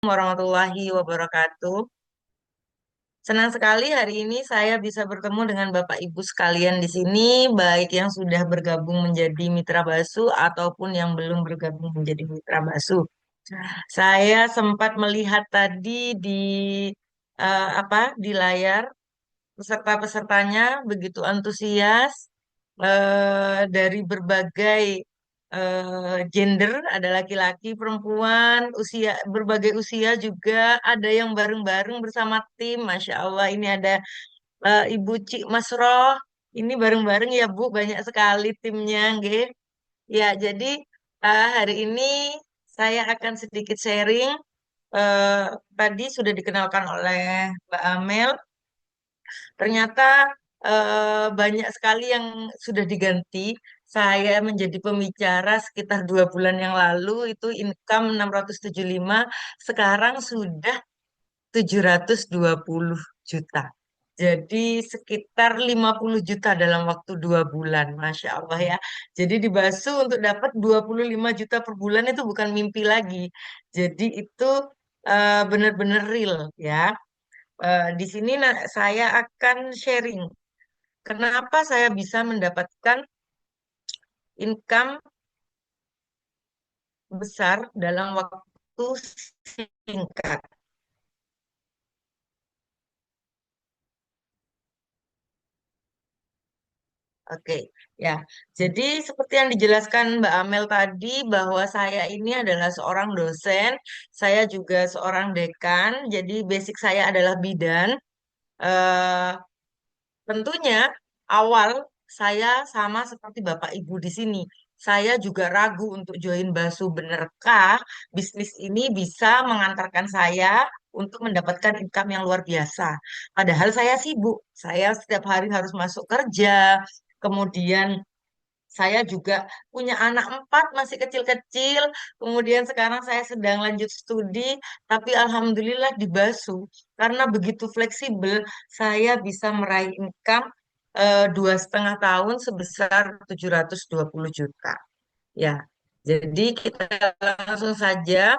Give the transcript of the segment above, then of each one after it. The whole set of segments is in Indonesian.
Warahmatullahi wabarakatuh. Senang sekali hari ini saya bisa bertemu dengan Bapak Ibu sekalian di sini, baik yang sudah bergabung menjadi Mitra Basu ataupun yang belum bergabung menjadi Mitra Basu. Saya sempat melihat tadi di layar peserta-pesertanya begitu antusias dari berbagai gender, ada laki-laki, perempuan, usia berbagai usia juga, ada yang bareng-bareng bersama tim. Masya Allah, ini ada Ibu Cik Masroh, ini bareng-bareng ya Bu, banyak sekali timnya, nggih. Ya, jadi hari ini saya akan sedikit sharing. eh, Tadi sudah dikenalkan oleh Mbak Amel. Ternyata banyak sekali yang sudah diganti. Saya menjadi pembicara sekitar 2 bulan yang lalu, itu income 675, sekarang sudah 720 juta. Jadi sekitar 50 juta dalam waktu 2 bulan, Masya Allah ya. Jadi di Basu untuk dapat 25 juta per bulan itu bukan mimpi lagi. Jadi itu benar-benar real ya. Di sini saya akan sharing kenapa saya bisa mendapatkan income besar dalam waktu singkat. Oke, ya. Jadi seperti yang dijelaskan Mbak Amel tadi bahwa saya ini adalah seorang dosen, saya juga seorang dekan. Jadi basic saya adalah bidan. Eh, Tentunya awal saya sama seperti Bapak Ibu di sini. Saya juga ragu untuk join Basu. Benarkah bisnis ini bisa mengantarkan saya untuk mendapatkan income yang luar biasa? Padahal saya sibuk. Saya setiap hari harus masuk kerja. Kemudian saya juga punya anak 4 masih kecil-kecil. Kemudian sekarang saya sedang lanjut studi. Tapi alhamdulillah di Basu, karena begitu fleksibel, saya bisa meraih income 2,5 tahun sebesar 720 juta. Ya, jadi kita langsung saja.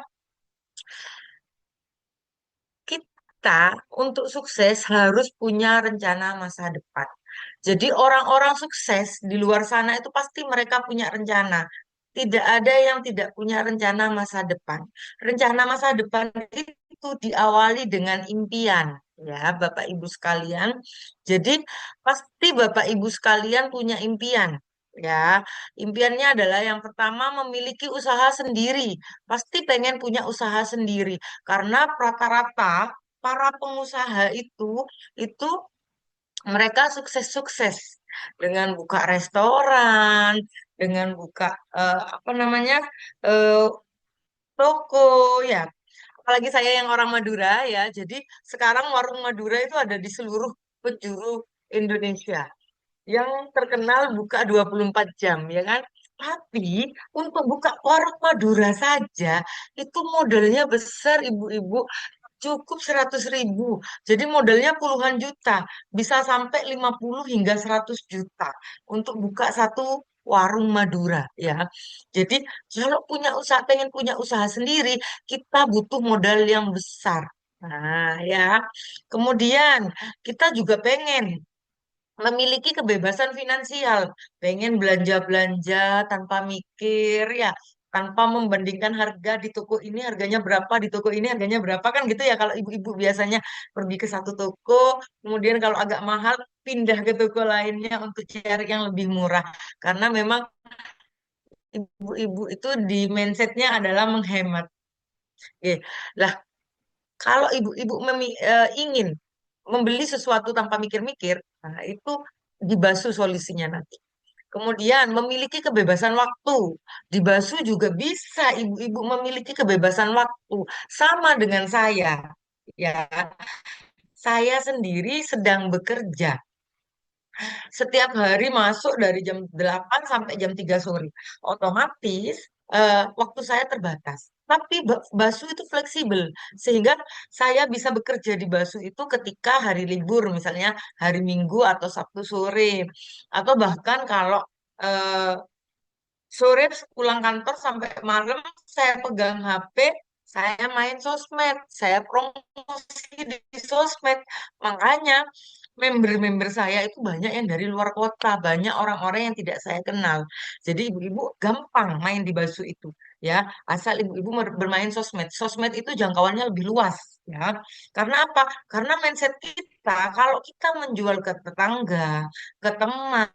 Kita untuk sukses harus punya rencana masa depan. Jadi orang-orang sukses di luar sana itu pasti mereka punya rencana. Tidak ada yang tidak punya rencana masa depan. Rencana masa depan itu diawali dengan impian, ya, Bapak Ibu sekalian. Jadi pasti Bapak Ibu sekalian punya impian. Ya, impiannya adalah yang pertama memiliki usaha sendiri. Pasti pengen punya usaha sendiri karena rata-rata para pengusaha itu mereka sukses-sukses dengan buka restoran, dengan buka apa namanya eh, toko ya. Apalagi saya yang orang Madura ya. Jadi sekarang warung Madura itu ada di seluruh penjuru Indonesia yang terkenal buka 24 jam ya kan. Tapi untuk buka warung Madura saja itu modalnya besar ibu-ibu, cukup 100.000. Jadi modalnya puluhan juta, bisa sampai 50 hingga 100 juta untuk buka satu warung Madura ya. Jadi kalau pengen punya usaha sendiri, kita butuh modal yang besar. Nah, ya. Kemudian kita juga pengen memiliki kebebasan finansial, pengen belanja-belanja tanpa mikir ya, tanpa membandingkan harga di toko ini harganya berapa, di toko ini harganya berapa, kan gitu ya kalau ibu-ibu biasanya pergi ke satu toko, kemudian kalau agak mahal pindah ke toko lainnya untuk cari yang lebih murah, karena memang ibu-ibu itu di mindsetnya adalah menghemat. Oke. Lah, kalau ibu-ibu ingin membeli sesuatu tanpa mikir-mikir, nah itu dibasu solusinya nanti. Kemudian memiliki kebebasan waktu. Di Basu juga bisa ibu-ibu memiliki kebebasan waktu. Sama dengan saya. Ya, saya sendiri sedang bekerja. Setiap hari masuk dari jam 8 sampai jam 3 sore. Otomatis waktu saya terbatas. Tapi Basu itu fleksibel, sehingga saya bisa bekerja di Basu itu ketika hari libur, misalnya hari Minggu atau Sabtu sore. Atau bahkan kalau eh, sore pulang kantor sampai malam saya pegang HP, saya main sosmed, saya promosi di sosmed. Makanya member-member saya itu banyak yang dari luar kota, banyak orang-orang yang tidak saya kenal. Jadi ibu-ibu gampang main di Basu itu, ya. Asal ibu-ibu bermain sosmed. Sosmed itu jangkauannya lebih luas, ya. Karena apa? Karena mindset kita, kalau kita menjual ke tetangga, ke teman,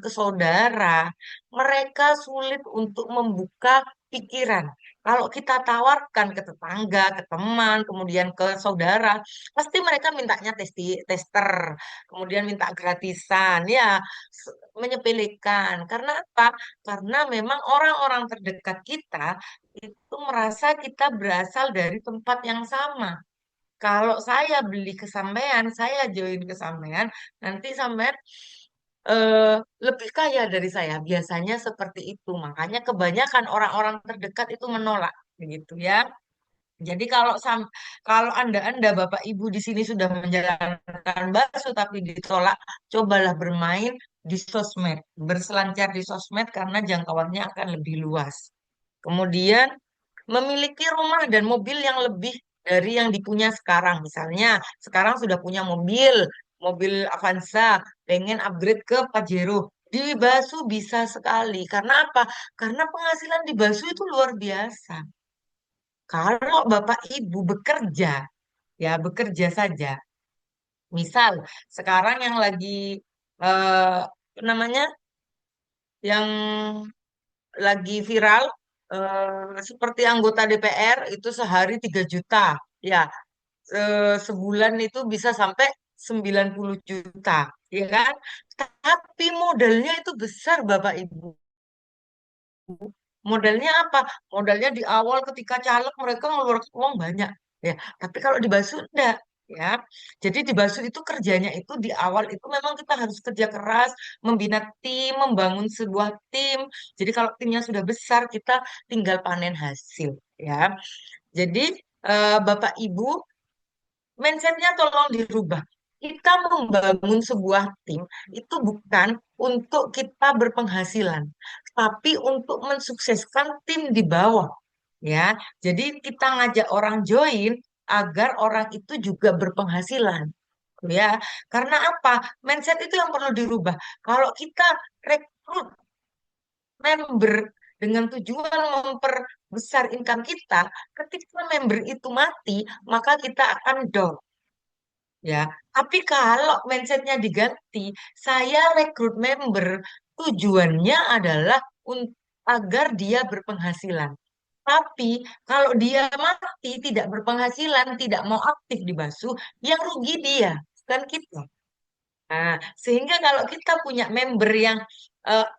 ke saudara, mereka sulit untuk membuka pikiran. Kalau kita tawarkan ke tetangga, ke teman, kemudian ke saudara, pasti mereka mintanya tester, kemudian minta gratisan, ya menyepelekan. Karena apa? Karena memang orang-orang terdekat kita itu merasa kita berasal dari tempat yang sama. Kalau saya beli ke sampean, saya join ke sampean, nanti sampean eh, lebih kaya dari saya. Biasanya seperti itu. Makanya kebanyakan orang-orang terdekat itu menolak, begitu ya. Jadi kalau Anda Bapak Ibu di sini sudah menjalankan bakso tapi ditolak, cobalah bermain di sosmed, berselancar di sosmed karena jangkauannya akan lebih luas. Kemudian memiliki rumah dan mobil yang lebih dari yang dipunya sekarang. Misalnya, sekarang sudah punya mobil, mobil Avanza, pengen upgrade ke Pajero. Di Basu bisa sekali. Karena apa? Karena penghasilan di Basu itu luar biasa. Kalau Bapak Ibu bekerja, ya bekerja saja. Misal, sekarang yang lagi, apa namanya, yang lagi viral, seperti anggota DPR itu sehari 3 juta. Ya, sebulan itu bisa sampai 90 juta, ya kan? Tapi modalnya itu besar, Bapak Ibu. Modalnya apa? Modalnya di awal ketika caleg mereka ngeluarkan uang banyak. Ya, tapi kalau di Basu enggak. Ya, jadi di Basu itu kerjanya itu di awal itu memang kita harus kerja keras, membina tim, membangun sebuah tim. Jadi kalau timnya sudah besar, kita tinggal panen hasil. Ya, jadi Bapak Ibu mindsetnya tolong dirubah. Kita membangun sebuah tim itu bukan untuk kita berpenghasilan, tapi untuk mensukseskan tim di bawah. Ya, jadi kita ngajak orang join agar orang itu juga berpenghasilan. Ya, karena apa? Mindset itu yang perlu dirubah. Kalau kita rekrut member dengan tujuan memperbesar income kita, ketika member itu mati, maka kita akan down. Ya, tapi kalau mindsetnya diganti, saya rekrut member tujuannya adalah agar dia berpenghasilan. Tapi kalau dia mati tidak berpenghasilan, tidak mau aktif di Basu, yang rugi dia, bukan kita. Nah, sehingga kalau kita punya member yang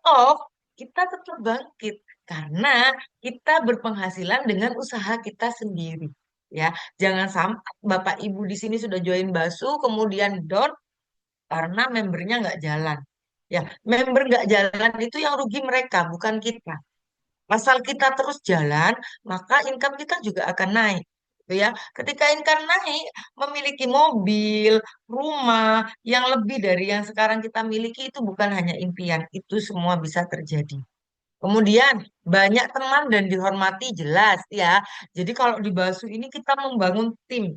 off, kita tetap bangkit karena kita berpenghasilan dengan usaha kita sendiri. Ya, jangan sampai Bapak Ibu di sini sudah join Basu, kemudian down karena membernya nggak jalan. Ya, member nggak jalan itu yang rugi mereka, bukan kita. Asal kita terus jalan, maka income kita juga akan naik. Gitu ya. Ketika income naik, memiliki mobil, rumah yang lebih dari yang sekarang kita miliki itu bukan hanya impian, itu semua bisa terjadi. Kemudian banyak teman dan dihormati jelas ya. Jadi kalau di Basu ini kita membangun tim,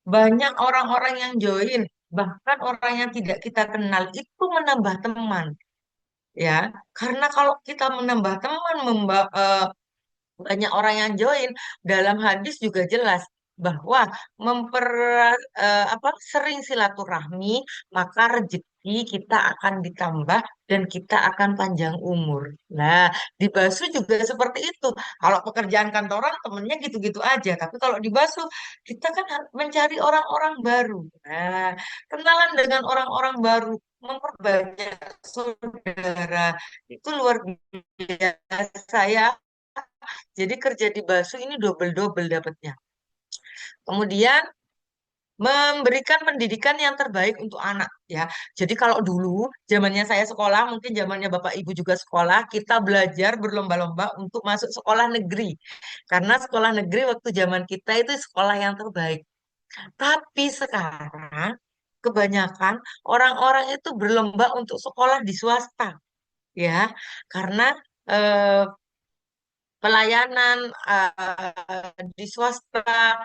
banyak orang-orang yang join, bahkan orang yang tidak kita kenal itu menambah teman ya. Karena kalau kita menambah teman, banyak orang yang join. Dalam hadis juga jelas bahwa sering silaturahmi, maka rezeki kita akan ditambah dan kita akan panjang umur. Nah, di Basu juga seperti itu. Kalau pekerjaan kantoran temennya gitu-gitu aja, tapi kalau di Basu kita kan mencari orang-orang baru. Nah, kenalan dengan orang-orang baru, memperbanyak saudara itu luar biasa ya. Jadi kerja di Basu ini double-double dapatnya. Kemudian memberikan pendidikan yang terbaik untuk anak ya. Jadi kalau dulu zamannya saya sekolah, mungkin zamannya Bapak Ibu juga sekolah, kita belajar berlomba-lomba untuk masuk sekolah negeri. Karena sekolah negeri waktu zaman kita itu sekolah yang terbaik. Tapi sekarang kebanyakan orang-orang itu berlomba untuk sekolah di swasta ya. Karena eh, pelayanan di swasta,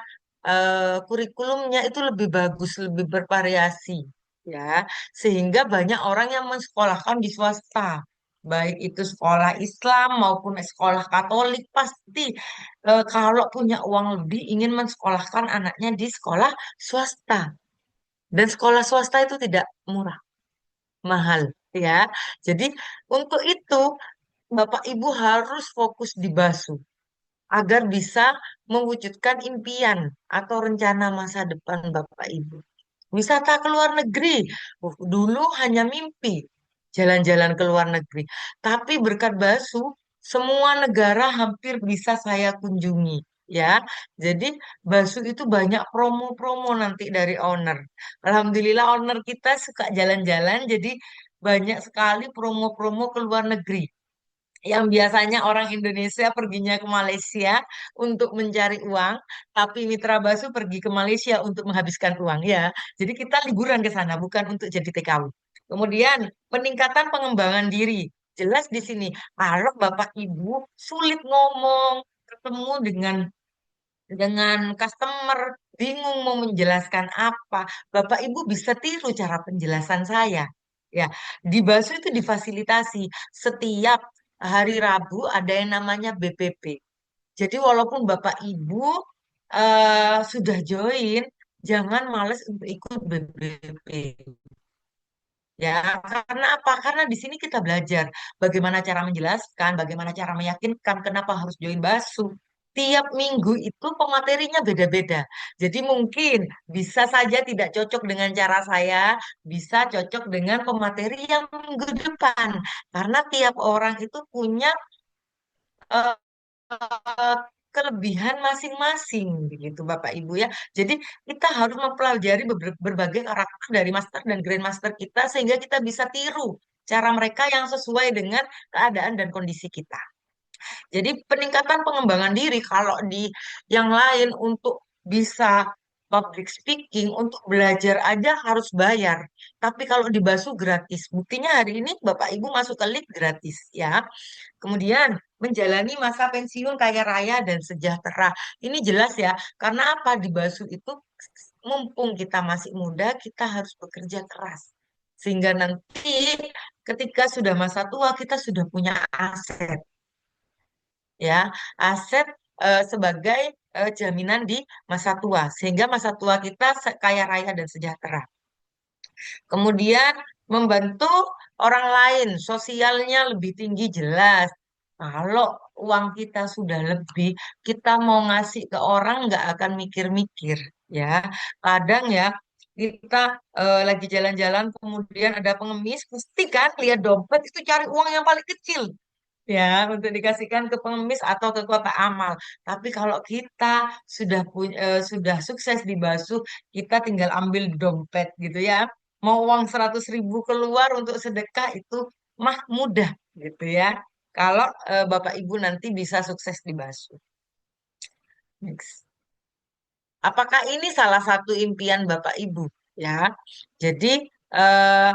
kurikulumnya itu lebih bagus, lebih bervariasi, ya, sehingga banyak orang yang mensekolahkan di swasta, baik itu sekolah Islam maupun sekolah Katolik, pasti kalau punya uang lebih ingin mensekolahkan anaknya di sekolah swasta, dan sekolah swasta itu tidak murah, mahal, ya. Jadi untuk itu Bapak Ibu harus fokus di BASU agar bisa mewujudkan impian atau rencana masa depan Bapak Ibu. Wisata ke luar negeri, dulu hanya mimpi jalan-jalan ke luar negeri. Tapi berkat Basu, semua negara hampir bisa saya kunjungi. Ya, jadi Basu itu banyak promo-promo nanti dari owner. Alhamdulillah owner kita suka jalan-jalan, jadi banyak sekali promo-promo ke luar negeri yang biasanya orang Indonesia perginya ke Malaysia untuk mencari uang, tapi Mitra Basu pergi ke Malaysia untuk menghabiskan uang. Ya, jadi kita liburan ke sana, bukan untuk jadi TKW. Kemudian peningkatan pengembangan diri. Jelas di sini, kalau Bapak Ibu sulit ngomong, ketemu dengan customer, bingung mau menjelaskan apa, Bapak Ibu bisa tiru cara penjelasan saya. Ya, di Basu itu difasilitasi setiap hari Rabu ada yang namanya BPP. Jadi walaupun Bapak Ibu sudah join, jangan males untuk ikut BPP. Ya, karena apa? Karena di sini kita belajar bagaimana cara menjelaskan, bagaimana cara meyakinkan, kenapa harus join BASU. Tiap minggu itu pematerinya beda-beda. Jadi mungkin bisa saja tidak cocok dengan cara saya, bisa cocok dengan pemateri yang minggu depan. Karena tiap orang itu punya eh, eh, kelebihan masing-masing, begitu Bapak Ibu ya. Jadi kita harus mempelajari berbagai karakter dari master dan grandmaster kita sehingga kita bisa tiru cara mereka yang sesuai dengan keadaan dan kondisi kita. Jadi peningkatan pengembangan diri kalau di yang lain untuk bisa public speaking, untuk belajar aja harus bayar. Tapi kalau di Basu gratis. Buktinya hari ini Bapak Ibu masuk ke LIP gratis ya. Kemudian menjalani masa pensiun kaya raya dan sejahtera. Ini jelas ya, karena apa di Basu itu mumpung kita masih muda, kita harus bekerja keras. Sehingga nanti ketika sudah masa tua kita sudah punya aset ya, aset sebagai jaminan di masa tua sehingga masa tua kita kaya raya dan sejahtera. Kemudian membantu orang lain, sosialnya lebih tinggi jelas. Kalau uang kita sudah lebih, kita mau ngasih ke orang nggak akan mikir-mikir, ya. Kadang ya kita lagi jalan-jalan, kemudian ada pengemis, pasti kan lihat dompet itu cari uang yang paling kecil, ya, untuk dikasihkan ke pengemis atau ke kotak amal. Tapi kalau kita sudah sukses di Basuh, kita tinggal ambil dompet gitu ya. Mau uang 100.000 keluar untuk sedekah itu mah mudah gitu ya. Kalau Bapak Ibu nanti bisa sukses di Basuh. Next. Apakah ini salah satu impian Bapak Ibu? Ya, jadi eh,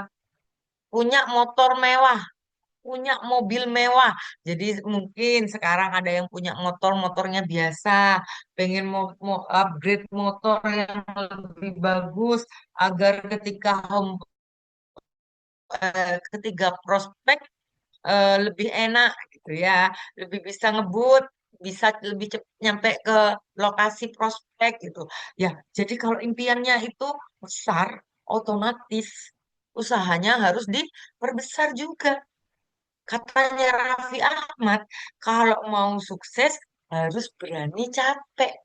punya motor mewah, punya mobil mewah. Jadi mungkin sekarang ada yang punya motor, motornya biasa, pengen mau upgrade motor yang lebih bagus agar ketika prospek lebih enak gitu ya, lebih bisa ngebut, bisa lebih cepat nyampe ke lokasi prospek gitu. Ya, jadi kalau impiannya itu besar, otomatis usahanya harus diperbesar juga. Katanya Raffi Ahmad, kalau mau sukses harus berani capek.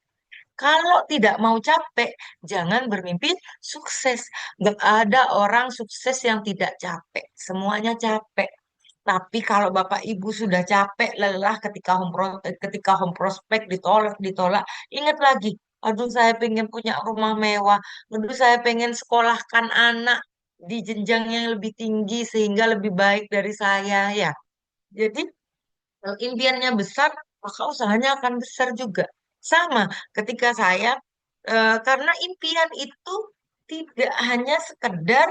Kalau tidak mau capek, jangan bermimpi sukses. Nggak ada orang sukses yang tidak capek. Semuanya capek. Tapi kalau Bapak Ibu sudah capek, lelah ketika home prospect ditolak, ditolak, ingat lagi, aduh saya pengen punya rumah mewah, aduh saya pengen sekolahkan anak di jenjang yang lebih tinggi sehingga lebih baik dari saya ya. Jadi kalau impiannya besar, maka usahanya akan besar juga. Sama ketika saya, karena impian itu tidak hanya sekedar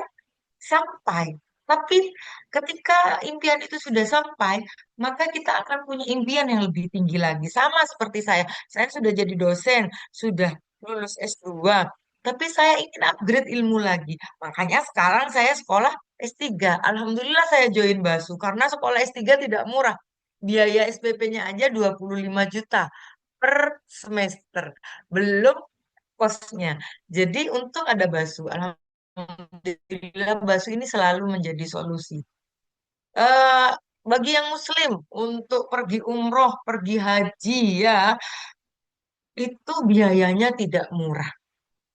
sampai. Tapi ketika impian itu sudah sampai, maka kita akan punya impian yang lebih tinggi lagi. Sama seperti saya. Saya sudah jadi dosen, sudah lulus S2, tapi saya ingin upgrade ilmu lagi. Makanya sekarang saya sekolah S3. Alhamdulillah saya join BASU karena sekolah S3 tidak murah. Biaya SPP-nya aja 25 juta per semester. Belum kosnya. Jadi untung ada BASU. Alhamdulillah BASU ini selalu menjadi solusi. eh Bagi yang Muslim untuk pergi umroh, pergi haji ya, itu biayanya tidak murah,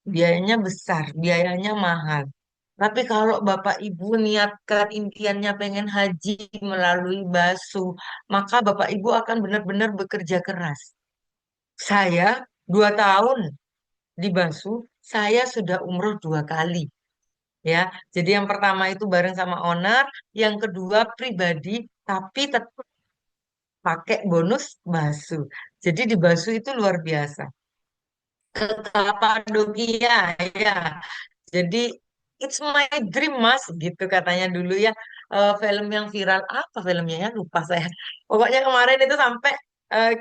biayanya besar, biayanya mahal. Tapi kalau Bapak Ibu niatkan impiannya pengen haji melalui BASU, maka Bapak Ibu akan benar-benar bekerja keras. Saya 2 tahun di BASU, saya sudah umroh 2 kali. Ya, jadi yang pertama itu bareng sama owner, yang kedua pribadi, tapi tetap pakai bonus BASU. Jadi di BASU itu luar biasa. Ke Kapadokia ya. Jadi it's my dream Mas gitu katanya dulu ya. Film yang viral apa filmnya ya lupa saya. Pokoknya kemarin itu sampai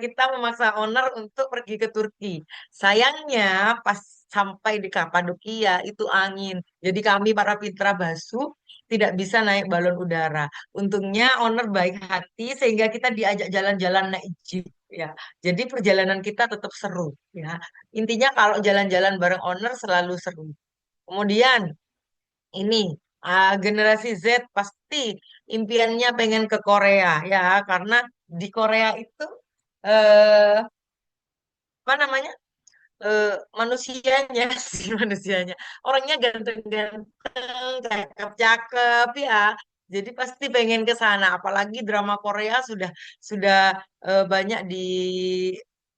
kita memaksa owner untuk pergi ke Turki. Sayangnya pas sampai di Kapadokia itu angin. Jadi kami para Pitra Basu tidak bisa naik balon udara. Untungnya owner baik hati sehingga kita diajak jalan-jalan naik jeep ya. Jadi perjalanan kita tetap seru ya. Intinya kalau jalan-jalan bareng owner selalu seru. Kemudian ini generasi Z pasti impiannya pengen ke Korea ya karena di Korea itu eh apa namanya eh, manusianya sih manusianya orangnya ganteng-ganteng cakep-cakep ya jadi pasti pengen ke sana apalagi drama Korea sudah banyak di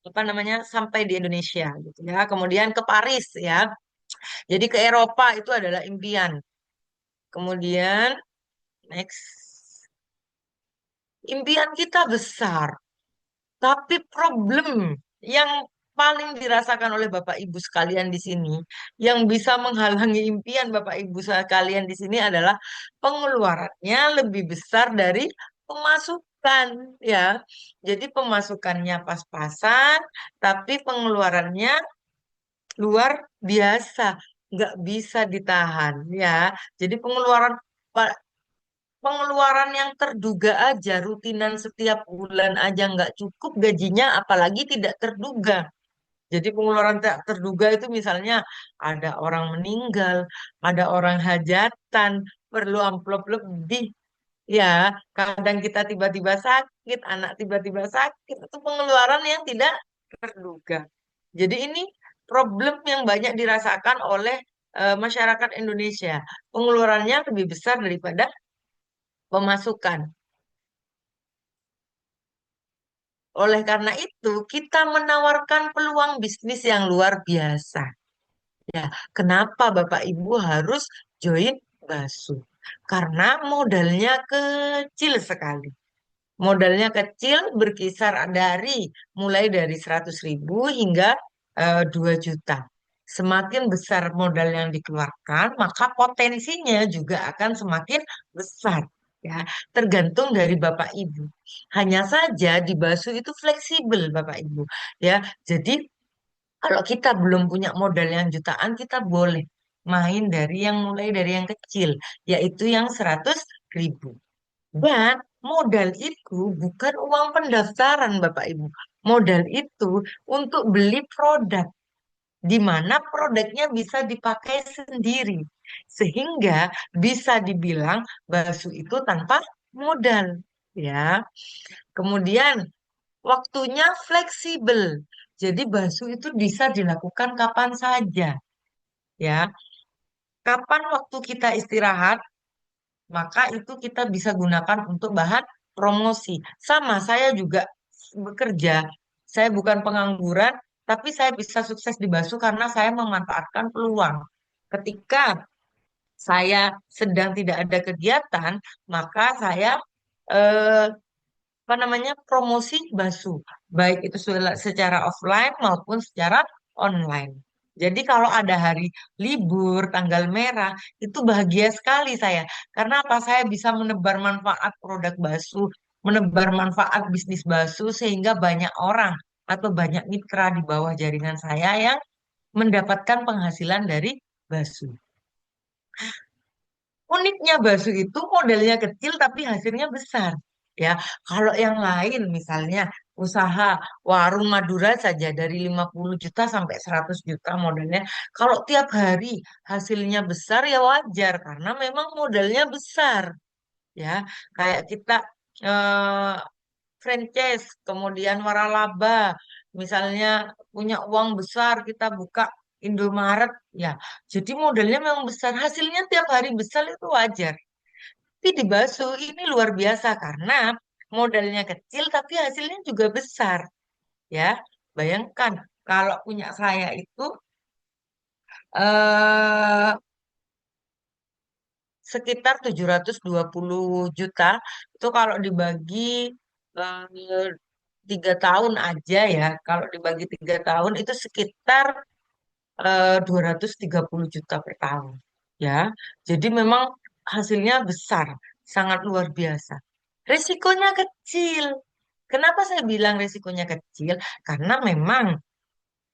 apa namanya sampai di Indonesia gitu ya kemudian ke Paris ya jadi ke Eropa itu adalah impian kemudian next impian kita besar tapi problem yang paling dirasakan oleh Bapak Ibu sekalian di sini, yang bisa menghalangi impian Bapak Ibu sekalian di sini adalah pengeluarannya lebih besar dari pemasukan, ya. Jadi pemasukannya pas-pasan, tapi pengeluarannya luar biasa, nggak bisa ditahan, ya. Jadi pengeluaran yang terduga aja, rutinan setiap bulan aja nggak cukup gajinya, apalagi tidak terduga. Jadi pengeluaran tak terduga itu misalnya ada orang meninggal, ada orang hajatan, perlu amplop lebih. Ya, kadang kita tiba-tiba sakit, anak tiba-tiba sakit, itu pengeluaran yang tidak terduga. Jadi ini problem yang banyak dirasakan oleh masyarakat Indonesia. Pengeluarannya lebih besar daripada pemasukan. Oleh karena itu, kita menawarkan peluang bisnis yang luar biasa. Ya, kenapa Bapak Ibu harus join BASU? Karena modalnya kecil sekali. Modalnya kecil berkisar mulai dari 100.000 hingga 2 juta. Semakin besar modal yang dikeluarkan, maka potensinya juga akan semakin besar. Ya, tergantung dari Bapak Ibu. Hanya saja di BASU itu fleksibel Bapak Ibu. Ya, jadi kalau kita belum punya modal yang jutaan, kita boleh main mulai dari yang kecil, yaitu yang 100.000. Dan modal itu bukan uang pendaftaran, Bapak Ibu. Modal itu untuk beli produk, di mana produknya bisa dipakai sendiri. Sehingga bisa dibilang bakso itu tanpa modal. Ya, kemudian waktunya fleksibel. Jadi bakso itu bisa dilakukan kapan saja. Ya, kapan waktu kita istirahat, maka itu kita bisa gunakan untuk bahan promosi. Sama, saya juga bekerja. Saya bukan pengangguran, tapi saya bisa sukses di Basu karena saya memanfaatkan peluang. Ketika saya sedang tidak ada kegiatan, maka saya eh, apa namanya promosi Basu, baik itu secara offline maupun secara online. Jadi kalau ada hari libur, tanggal merah, itu bahagia sekali saya. Karena apa? Saya bisa menebar manfaat produk Basu, menebar manfaat bisnis Basu, sehingga banyak orang atau banyak mitra di bawah jaringan saya yang mendapatkan penghasilan dari Basu. Uniknya bakso itu modelnya kecil tapi hasilnya besar. Ya, kalau yang lain misalnya usaha warung Madura saja dari 50 juta sampai 100 juta modelnya. Kalau tiap hari hasilnya besar ya wajar karena memang modalnya besar. Ya, kayak kita eh, franchise, kemudian waralaba, misalnya punya uang besar kita buka Indomaret, ya. Jadi modelnya memang besar, hasilnya tiap hari besar itu wajar. Tapi di bakso ini luar biasa karena modalnya kecil tapi hasilnya juga besar, ya. Bayangkan kalau punya saya itu eh, sekitar 720 juta, itu kalau dibagi eh, 3 tahun aja ya, kalau dibagi 3 tahun itu sekitar 230 juta per tahun. Ya, jadi memang hasilnya besar, sangat luar biasa. Risikonya kecil. Kenapa saya bilang risikonya kecil? Karena memang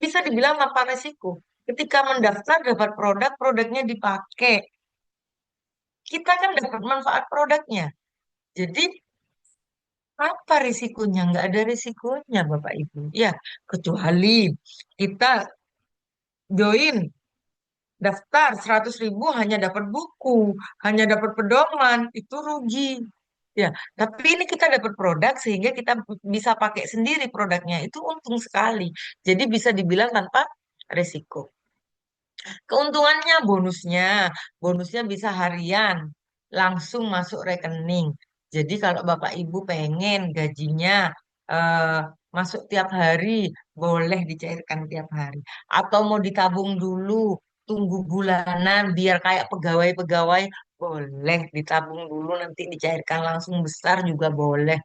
bisa dibilang tanpa risiko. Ketika mendaftar dapat produk, produknya dipakai. Kita kan dapat manfaat produknya. Jadi apa risikonya? Nggak ada risikonya, Bapak Ibu. Ya, kecuali kita join daftar 100.000 hanya dapat buku, hanya dapat pedoman, itu rugi. Ya, tapi ini kita dapat produk sehingga kita bisa pakai sendiri produknya. Itu untung sekali. Jadi bisa dibilang tanpa risiko. Keuntungannya bonusnya bisa harian, langsung masuk rekening. Jadi kalau Bapak Ibu pengen gajinya eh, masuk tiap hari, boleh dicairkan tiap hari. Atau mau ditabung dulu, tunggu bulanan biar kayak pegawai-pegawai, boleh ditabung dulu nanti dicairkan langsung besar juga boleh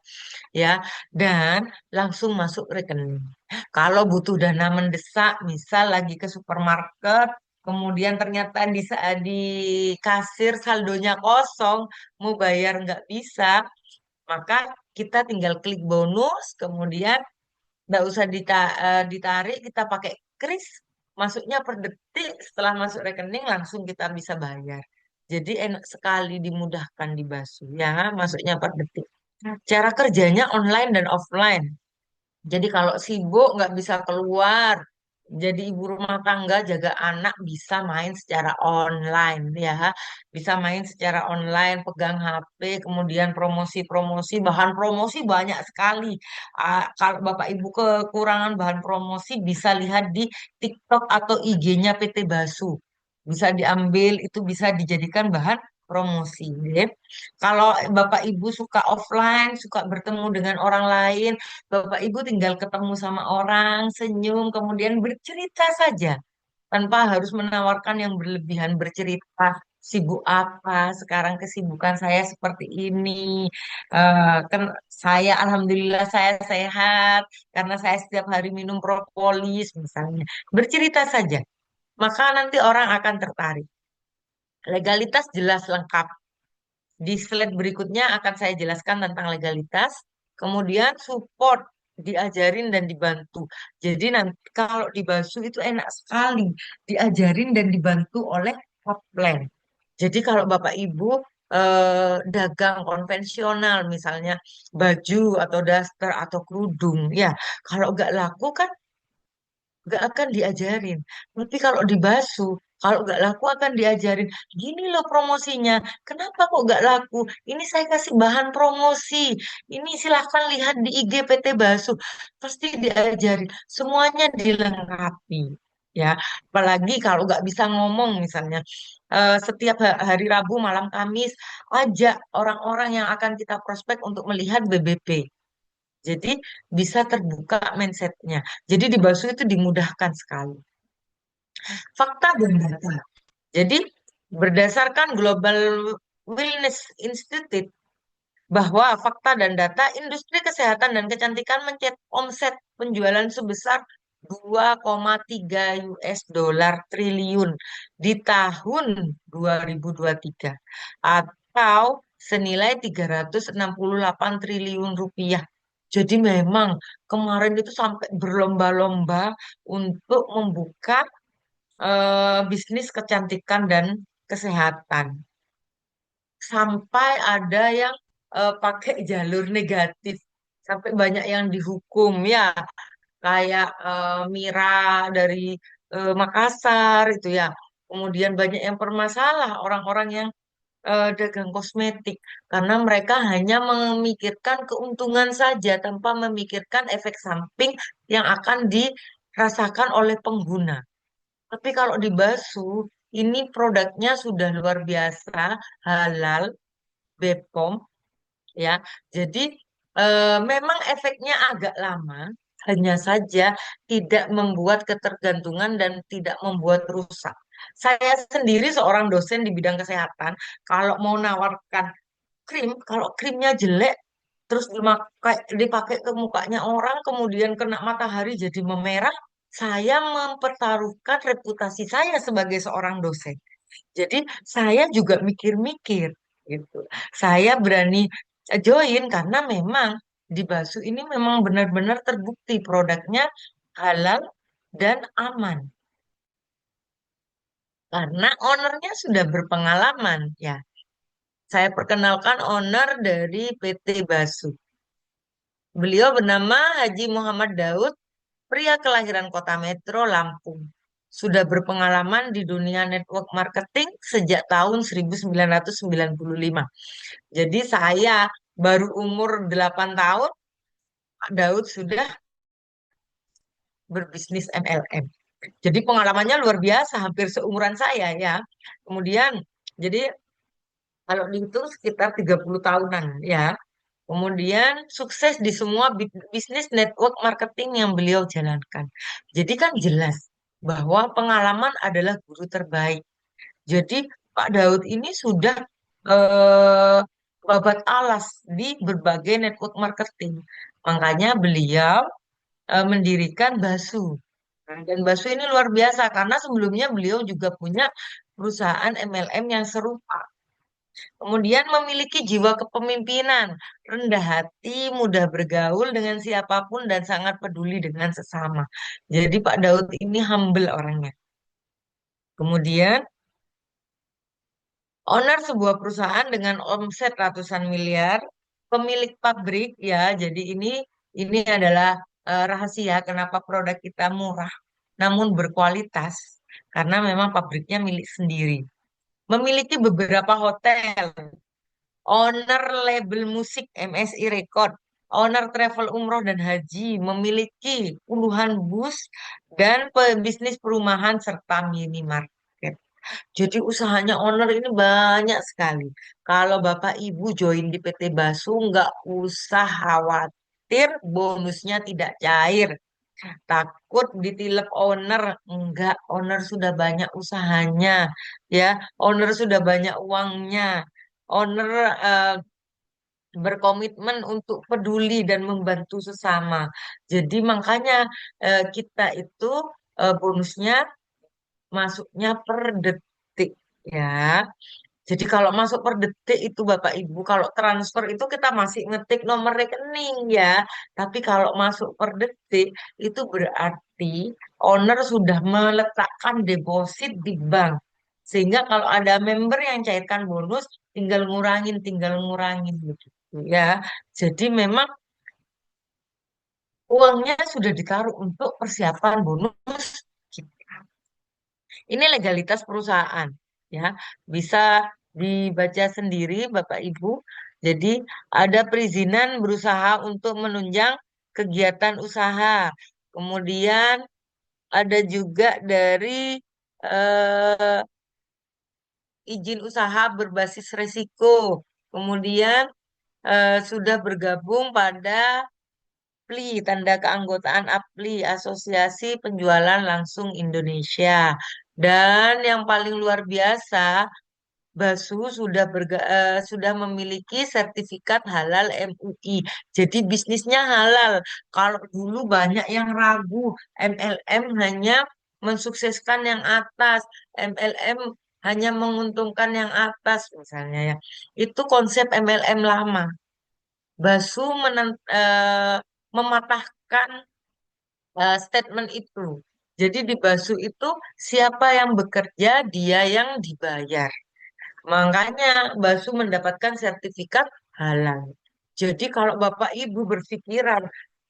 ya. Dan langsung masuk rekening. Kalau butuh dana mendesak, misal lagi ke supermarket, kemudian ternyata di kasir saldonya kosong, mau bayar nggak bisa, maka kita tinggal klik bonus, kemudian nggak usah ditarik, kita pakai kris, masuknya per detik, setelah masuk rekening langsung kita bisa bayar. Jadi enak sekali, dimudahkan di Basu ya, masuknya per detik. Cara kerjanya online dan offline. Jadi kalau sibuk nggak bisa keluar, jadi ibu rumah tangga jaga anak bisa main secara online ya, bisa main secara online, pegang HP, kemudian promosi-promosi, bahan promosi banyak sekali. Kalau Bapak Ibu kekurangan bahan promosi bisa lihat di TikTok atau IG-nya PT Basu, bisa diambil itu bisa dijadikan bahan promosi. Ya. Kalau Bapak Ibu suka offline, suka bertemu dengan orang lain, Bapak Ibu tinggal ketemu sama orang, senyum, kemudian bercerita saja tanpa harus menawarkan yang berlebihan bercerita. Sibuk apa? Sekarang kesibukan saya seperti ini. Kan saya alhamdulillah saya sehat karena saya setiap hari minum propolis misalnya. Bercerita saja, maka nanti orang akan tertarik. Legalitas jelas lengkap. Di slide berikutnya akan saya jelaskan tentang legalitas, kemudian support, diajarin dan dibantu. Jadi nanti kalau di Basu itu enak sekali, diajarin dan dibantu oleh upline. Jadi kalau Bapak Ibu dagang konvensional, misalnya baju atau daster atau kerudung, ya kalau nggak laku kan nggak akan diajarin. Tapi kalau di Basu, kalau nggak laku akan diajarin. Gini loh promosinya. Kenapa kok nggak laku? Ini saya kasih bahan promosi. Ini silahkan lihat di IG PT Basu. Pasti diajarin. Semuanya dilengkapi. Ya, apalagi kalau nggak bisa ngomong misalnya. Setiap hari Rabu, malam Kamis, ajak orang-orang yang akan kita prospek untuk melihat BBP. Jadi bisa terbuka mindsetnya. Jadi di Basu itu dimudahkan sekali. Fakta dan data. Jadi berdasarkan Global Wellness Institute bahwa fakta dan data industri kesehatan dan kecantikan mencetak omset penjualan sebesar 2,3 US dollar triliun di tahun 2023 atau senilai 368 triliun rupiah. Jadi memang kemarin itu sampai berlomba-lomba untuk membuka bisnis kecantikan dan kesehatan. Sampai ada yang pakai jalur negatif. Sampai banyak yang dihukum ya, kayak Mira dari Makassar itu ya. Kemudian banyak yang bermasalah orang-orang yang dagang kosmetik karena mereka hanya memikirkan keuntungan saja tanpa memikirkan efek samping yang akan dirasakan oleh pengguna. Tapi kalau di Basu, ini produknya sudah luar biasa, halal, BPOM, ya. Jadi memang efeknya agak lama, hanya saja tidak membuat ketergantungan dan tidak membuat rusak. Saya sendiri seorang dosen di bidang kesehatan, kalau mau nawarkan krim, kalau krimnya jelek, terus dipakai ke mukanya orang, kemudian kena matahari jadi memerah, saya mempertaruhkan reputasi saya sebagai seorang dosen. Jadi saya juga mikir-mikir gitu. Saya berani join karena memang di Basu ini memang benar-benar terbukti produknya halal dan aman. Karena ownernya sudah berpengalaman ya. Saya perkenalkan owner dari PT Basu. Beliau bernama Haji Muhammad Daud, pria kelahiran Kota Metro, Lampung. Sudah berpengalaman di dunia network marketing sejak tahun 1995. Jadi saya baru umur 8 tahun, Pak Daud sudah berbisnis MLM. Jadi pengalamannya luar biasa, hampir seumuran saya ya. Kemudian, jadi kalau dihitung sekitar 30 tahunan ya. Kemudian sukses di semua bisnis network marketing yang beliau jalankan. Jadi kan jelas bahwa pengalaman adalah guru terbaik. Jadi Pak Daud ini sudah eh, babat alas di berbagai network marketing. Makanya beliau mendirikan Basu. Nah, dan Basu ini luar biasa karena sebelumnya beliau juga punya perusahaan MLM yang serupa. Kemudian memiliki jiwa kepemimpinan, rendah hati, mudah bergaul dengan siapapun dan sangat peduli dengan sesama. Jadi Pak Daud ini humble orangnya. Kemudian owner sebuah perusahaan dengan omset ratusan miliar, pemilik pabrik ya. Jadi ini adalah rahasia kenapa produk kita murah namun berkualitas karena memang pabriknya milik sendiri. Memiliki beberapa hotel, owner label musik MSI Record, owner travel umroh dan haji, memiliki puluhan bus dan bisnis perumahan serta minimarket. Jadi usahanya owner ini banyak sekali. Kalau Bapak Ibu join di PT Basu, nggak usah khawatir bonusnya tidak cair. Takut ditilep owner, enggak, owner sudah banyak usahanya, ya, owner sudah banyak uangnya, owner eh, berkomitmen untuk peduli dan membantu sesama. Jadi makanya kita itu bonusnya masuknya per detik, ya. Jadi kalau masuk per detik itu Bapak Ibu, kalau transfer itu kita masih ngetik nomor rekening ya. Tapi kalau masuk per detik itu berarti owner sudah meletakkan deposit di bank. Sehingga kalau ada member yang cairkan bonus, tinggal ngurangin begitu ya. Jadi memang uangnya sudah ditaruh untuk persiapan bonus. Ini legalitas perusahaan, ya. Bisa dibaca sendiri, Bapak Ibu. Jadi ada perizinan berusaha untuk menunjang kegiatan usaha. Kemudian ada juga dari eh, izin usaha berbasis resiko. Kemudian sudah bergabung pada APLI, tanda keanggotaan APLI, Asosiasi Penjualan Langsung Indonesia. Dan yang paling luar biasa, Basu sudah memiliki sertifikat halal MUI. Jadi bisnisnya halal. Kalau dulu banyak yang ragu, MLM hanya mensukseskan yang atas, MLM hanya menguntungkan yang atas misalnya ya. Itu konsep MLM lama. Basu mematahkan statement itu. Jadi di Basu itu siapa yang bekerja, dia yang dibayar. Makanya Basu mendapatkan sertifikat halal. Jadi kalau Bapak Ibu berpikiran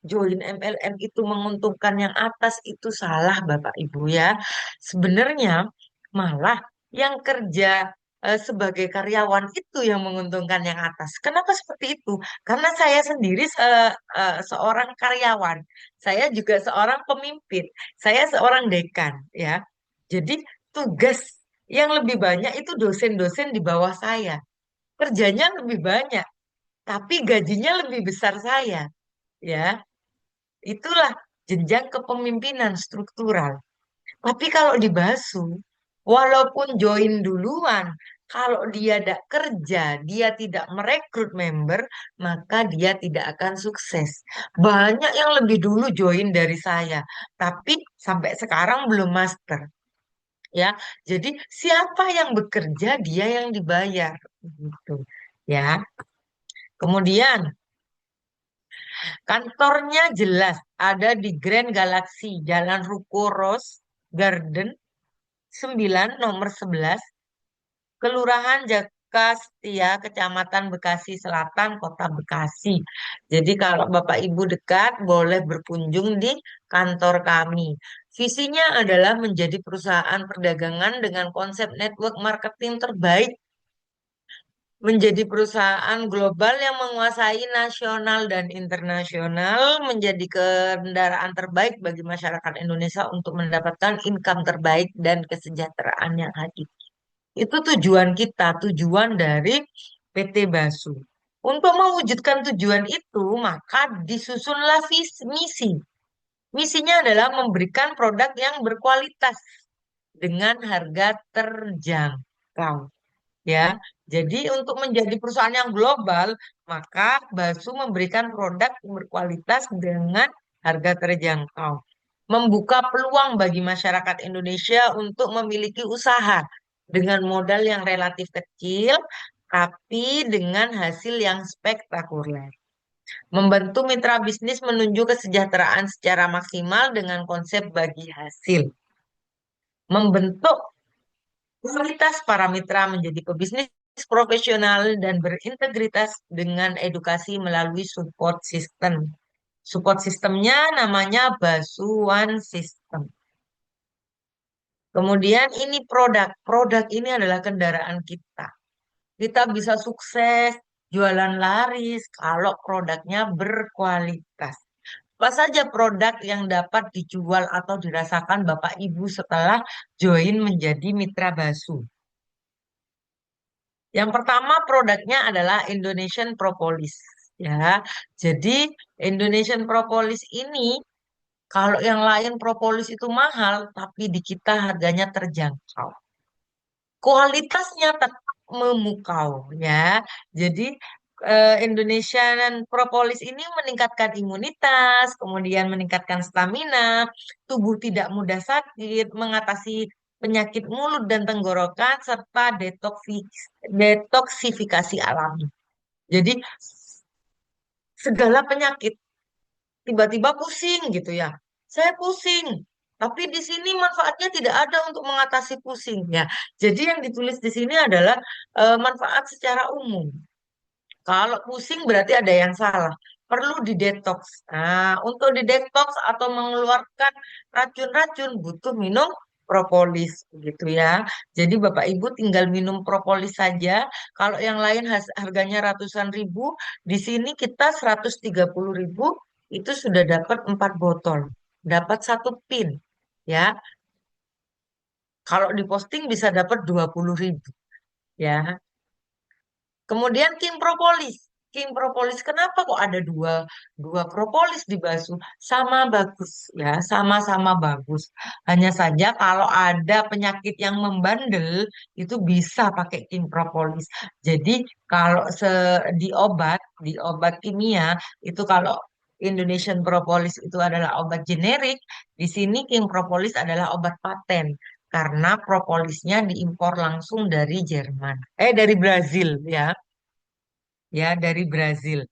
join MLM itu menguntungkan yang atas, itu salah Bapak Ibu ya. Sebenarnya malah yang kerja sebagai karyawan itu yang menguntungkan yang atas. Kenapa seperti itu? Karena saya sendiri seorang karyawan, saya juga seorang pemimpin, saya seorang dekan ya. Jadi tugas yang lebih banyak itu dosen-dosen di bawah saya. Kerjanya lebih banyak, tapi gajinya lebih besar saya. Ya, itulah jenjang kepemimpinan struktural. Tapi kalau di Basu, walaupun join duluan, kalau dia tidak kerja, dia tidak merekrut member, maka dia tidak akan sukses. Banyak yang lebih dulu join dari saya, tapi sampai sekarang belum master. Ya, jadi siapa yang bekerja, dia yang dibayar, gitu. Ya, kemudian kantornya jelas ada di Grand Galaxy, Jalan Ruko Rose Garden 9 nomor 11, Kelurahan Jakastia, Kecamatan Bekasi Selatan, Kota Bekasi. Jadi kalau Bapak Ibu dekat, boleh berkunjung di kantor kami. Visinya adalah menjadi perusahaan perdagangan dengan konsep network marketing terbaik, menjadi perusahaan global yang menguasai nasional dan internasional, menjadi kendaraan terbaik bagi masyarakat Indonesia untuk mendapatkan income terbaik dan kesejahteraan yang hakiki. Itu tujuan kita, tujuan dari PT Basu. Untuk mewujudkan tujuan itu, maka disusunlah misi. Misinya adalah memberikan produk yang berkualitas dengan harga terjangkau. Ya, jadi untuk menjadi perusahaan yang global, maka Basu memberikan produk berkualitas dengan harga terjangkau. Membuka peluang bagi masyarakat Indonesia untuk memiliki usaha dengan modal yang relatif kecil, tapi dengan hasil yang spektakuler. Membantu mitra bisnis menuju kesejahteraan secara maksimal dengan konsep bagi hasil. Membentuk kualitas para mitra menjadi pebisnis profesional dan berintegritas dengan edukasi melalui support system. Support sistemnya namanya Basuhan System. Kemudian ini produk. Produk ini adalah kendaraan kita. Kita bisa sukses, jualan laris kalau produknya berkualitas. Apa saja produk yang dapat dijual atau dirasakan Bapak Ibu setelah join menjadi mitra Basu? Yang pertama produknya adalah Indonesian Propolis. Ya, jadi Indonesian Propolis ini kalau yang lain propolis itu mahal, tapi di kita harganya terjangkau. Kualitasnya tetap memukau ya. Jadi Indonesian Propolis ini meningkatkan imunitas, kemudian meningkatkan stamina, tubuh tidak mudah sakit, mengatasi penyakit mulut dan tenggorokan, serta detoksifikasi alami. Jadi segala penyakit, tiba-tiba pusing gitu ya. Saya pusing, tapi di sini manfaatnya tidak ada untuk mengatasi pusing ya. Jadi yang ditulis di sini adalah manfaat secara umum. Kalau pusing berarti ada yang salah. Perlu didetoks. Nah, untuk didetoks atau mengeluarkan racun-racun butuh minum propolis gitu ya. Jadi Bapak Ibu tinggal minum propolis saja. Kalau yang lain harganya ratusan ribu, di sini kita 130.000 itu sudah dapat 4 botol. Dapat satu pin ya. Kalau diposting bisa dapat 20.000 ya. Kemudian Kim Propolis. King Propolis. Kenapa kok ada dua dua propolis di Basu? Sama bagus ya, sama-sama bagus. Hanya saja kalau ada penyakit yang membandel itu bisa pakai King Propolis. Jadi kalau di obat kimia itu kalau Indonesian Propolis itu adalah obat generik, di sini King Propolis adalah obat paten karena propolisnya diimpor langsung dari Jerman. Dari Brazil ya, ya dari Brazil.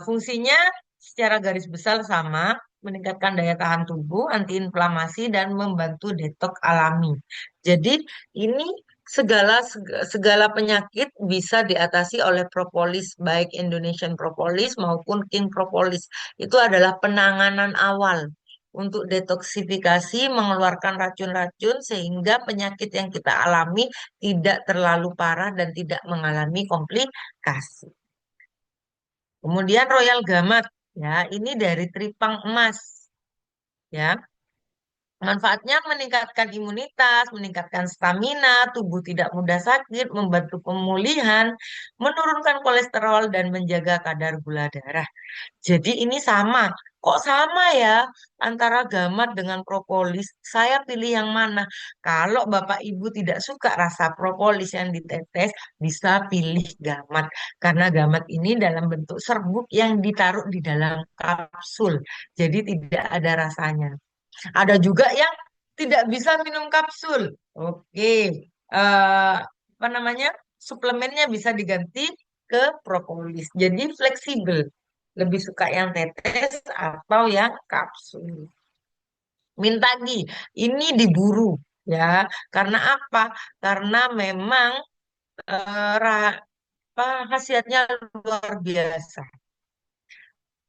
Fungsinya secara garis besar sama, meningkatkan daya tahan tubuh, antiinflamasi, dan membantu detoks alami. Jadi ini segala penyakit bisa diatasi oleh propolis, baik Indonesian propolis maupun King propolis. Itu adalah penanganan awal untuk detoksifikasi, mengeluarkan racun-racun sehingga penyakit yang kita alami tidak terlalu parah dan tidak mengalami komplikasi. Kemudian Royal Gamat, ya, ini dari tripang emas, ya. Manfaatnya meningkatkan imunitas, meningkatkan stamina, tubuh tidak mudah sakit, membantu pemulihan, menurunkan kolesterol, dan menjaga kadar gula darah. Jadi ini sama. Kok sama ya antara gamat dengan propolis? Saya pilih yang mana? Kalau Bapak Ibu tidak suka rasa propolis yang ditetes, bisa pilih gamat. Karena gamat ini dalam bentuk serbuk yang ditaruh di dalam kapsul. Jadi tidak ada rasanya. Ada juga yang tidak bisa minum kapsul. Oke. Apa namanya? Suplemennya bisa diganti ke propolis. Jadi fleksibel. Lebih suka yang tetes atau yang kapsul. Mintagi, ini diburu ya. Karena apa? Karena memang khasiatnya luar biasa.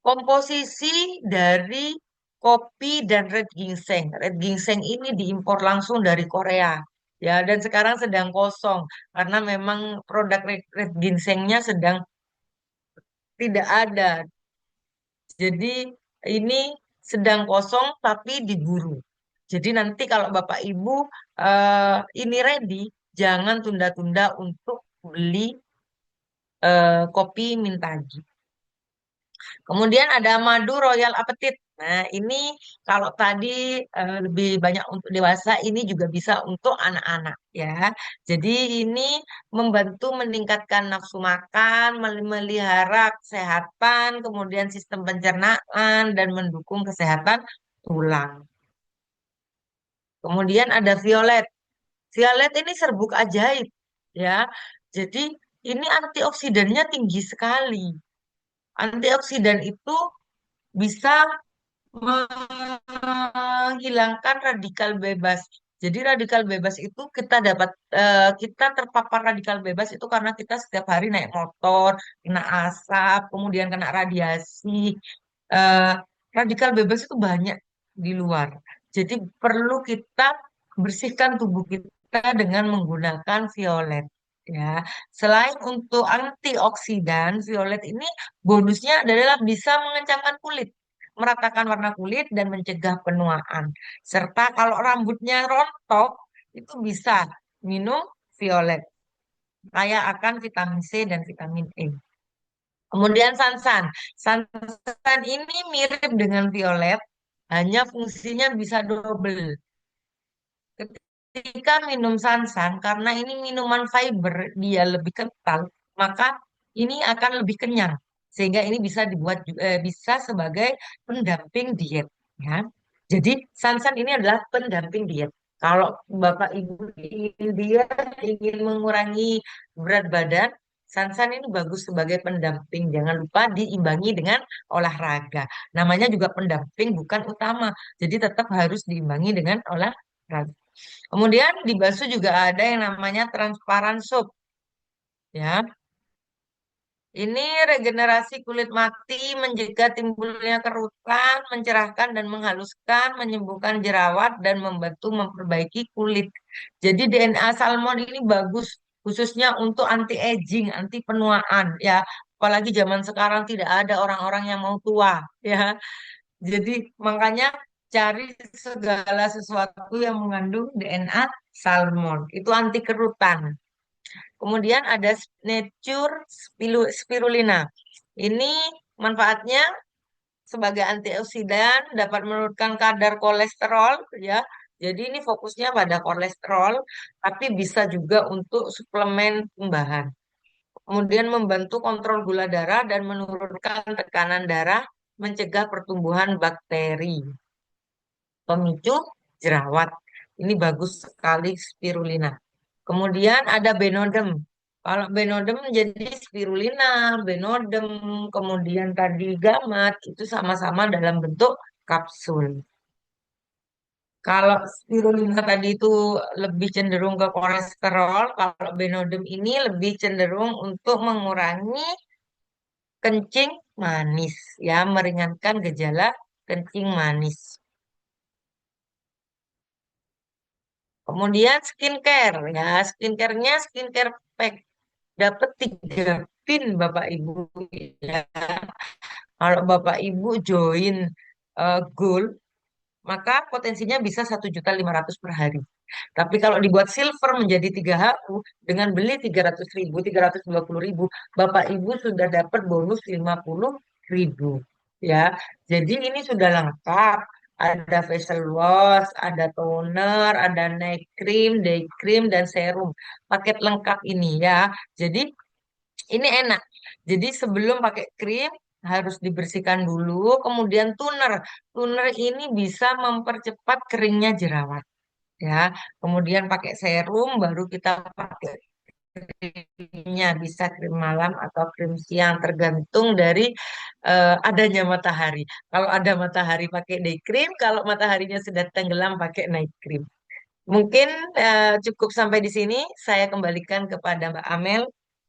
Komposisi dari kopi dan red ginseng. Red ginseng ini diimpor langsung dari Korea. Ya, dan sekarang sedang kosong karena memang produk red ginsengnya sedang tidak ada. Jadi ini sedang kosong tapi diburu. Jadi nanti kalau Bapak Ibu ini ready, jangan tunda-tunda untuk beli kopi Mintagi. Kemudian ada madu Royal Appetit. Nah, ini kalau tadi lebih banyak untuk dewasa, ini juga bisa untuk anak-anak ya. Jadi ini membantu meningkatkan nafsu makan, memelihara kesehatan, kemudian sistem pencernaan dan mendukung kesehatan tulang. Kemudian ada violet. Violet ini serbuk ajaib ya. Jadi ini antioksidannya tinggi sekali. Antioksidan itu bisa menghilangkan radikal bebas. Jadi radikal bebas itu kita terpapar radikal bebas itu karena kita setiap hari naik motor, kena asap, kemudian kena radiasi. Eh, Radikal bebas itu banyak di luar. Jadi perlu kita bersihkan tubuh kita dengan menggunakan violet. Ya, selain untuk antioksidan, violet ini bonusnya adalah bisa mengencangkan kulit, meratakan warna kulit dan mencegah penuaan. Serta kalau rambutnya rontok, itu bisa minum violet. Kaya akan vitamin C dan vitamin E. Kemudian sansan. Sansan ini mirip dengan violet, hanya fungsinya bisa double. Ketika minum sansan, karena ini minuman fiber, dia lebih kental, maka ini akan lebih kenyang. Sehingga ini bisa sebagai pendamping diet. Ya. Jadi sansan ini adalah pendamping diet. Kalau Bapak Ibu ingin diet, ingin mengurangi berat badan, sansan ini bagus sebagai pendamping. Jangan lupa diimbangi dengan olahraga. Namanya juga pendamping, bukan utama. Jadi tetap harus diimbangi dengan olahraga. Kemudian di bakso juga ada yang namanya transparan soup. Ya, ini regenerasi kulit mati, mencegah timbulnya kerutan, mencerahkan dan menghaluskan, menyembuhkan jerawat dan membantu memperbaiki kulit. Jadi DNA salmon ini bagus khususnya untuk anti aging, anti penuaan ya. Apalagi zaman sekarang tidak ada orang-orang yang mau tua ya. Jadi makanya cari segala sesuatu yang mengandung DNA salmon. Itu anti kerutan. Kemudian ada Nature Spirulina. Ini manfaatnya sebagai antioksidan, dapat menurunkan kadar kolesterol, ya. Jadi ini fokusnya pada kolesterol, tapi bisa juga untuk suplemen tambahan. Kemudian membantu kontrol gula darah dan menurunkan tekanan darah, mencegah pertumbuhan bakteri. Pemicu jerawat. Ini bagus sekali spirulina. Kemudian ada Benodem. Kalau Benodem jadi spirulina, Benodem, kemudian tadi gamat, itu sama-sama dalam bentuk kapsul. Kalau spirulina tadi itu lebih cenderung ke kolesterol, kalau Benodem ini lebih cenderung untuk mengurangi kencing manis, ya, meringankan gejala kencing manis. Kemudian skincare, ya, skincare-nya skincare pack dapat 3 pin Bapak Ibu, ya. Kalau Bapak Ibu join Gold, maka potensinya bisa 1.500.000 per hari. Tapi kalau dibuat silver menjadi 3HU dengan beli 300.000, 320.000, Bapak Ibu sudah dapat bonus 50.000. Ya, jadi ini sudah lengkap. Ada facial wash, ada toner, ada night cream, day cream, dan serum. Paket lengkap ini, ya. Jadi ini enak. Jadi sebelum pakai krim harus dibersihkan dulu, kemudian toner. Toner ini bisa mempercepat keringnya jerawat, ya. Kemudian pakai serum, baru kita pakai krimnya, bisa krim malam atau krim siang, tergantung dari adanya matahari. Kalau ada matahari pakai day cream, kalau mataharinya sudah tenggelam pakai night cream. Mungkin cukup sampai di sini. Saya kembalikan kepada Mbak Amel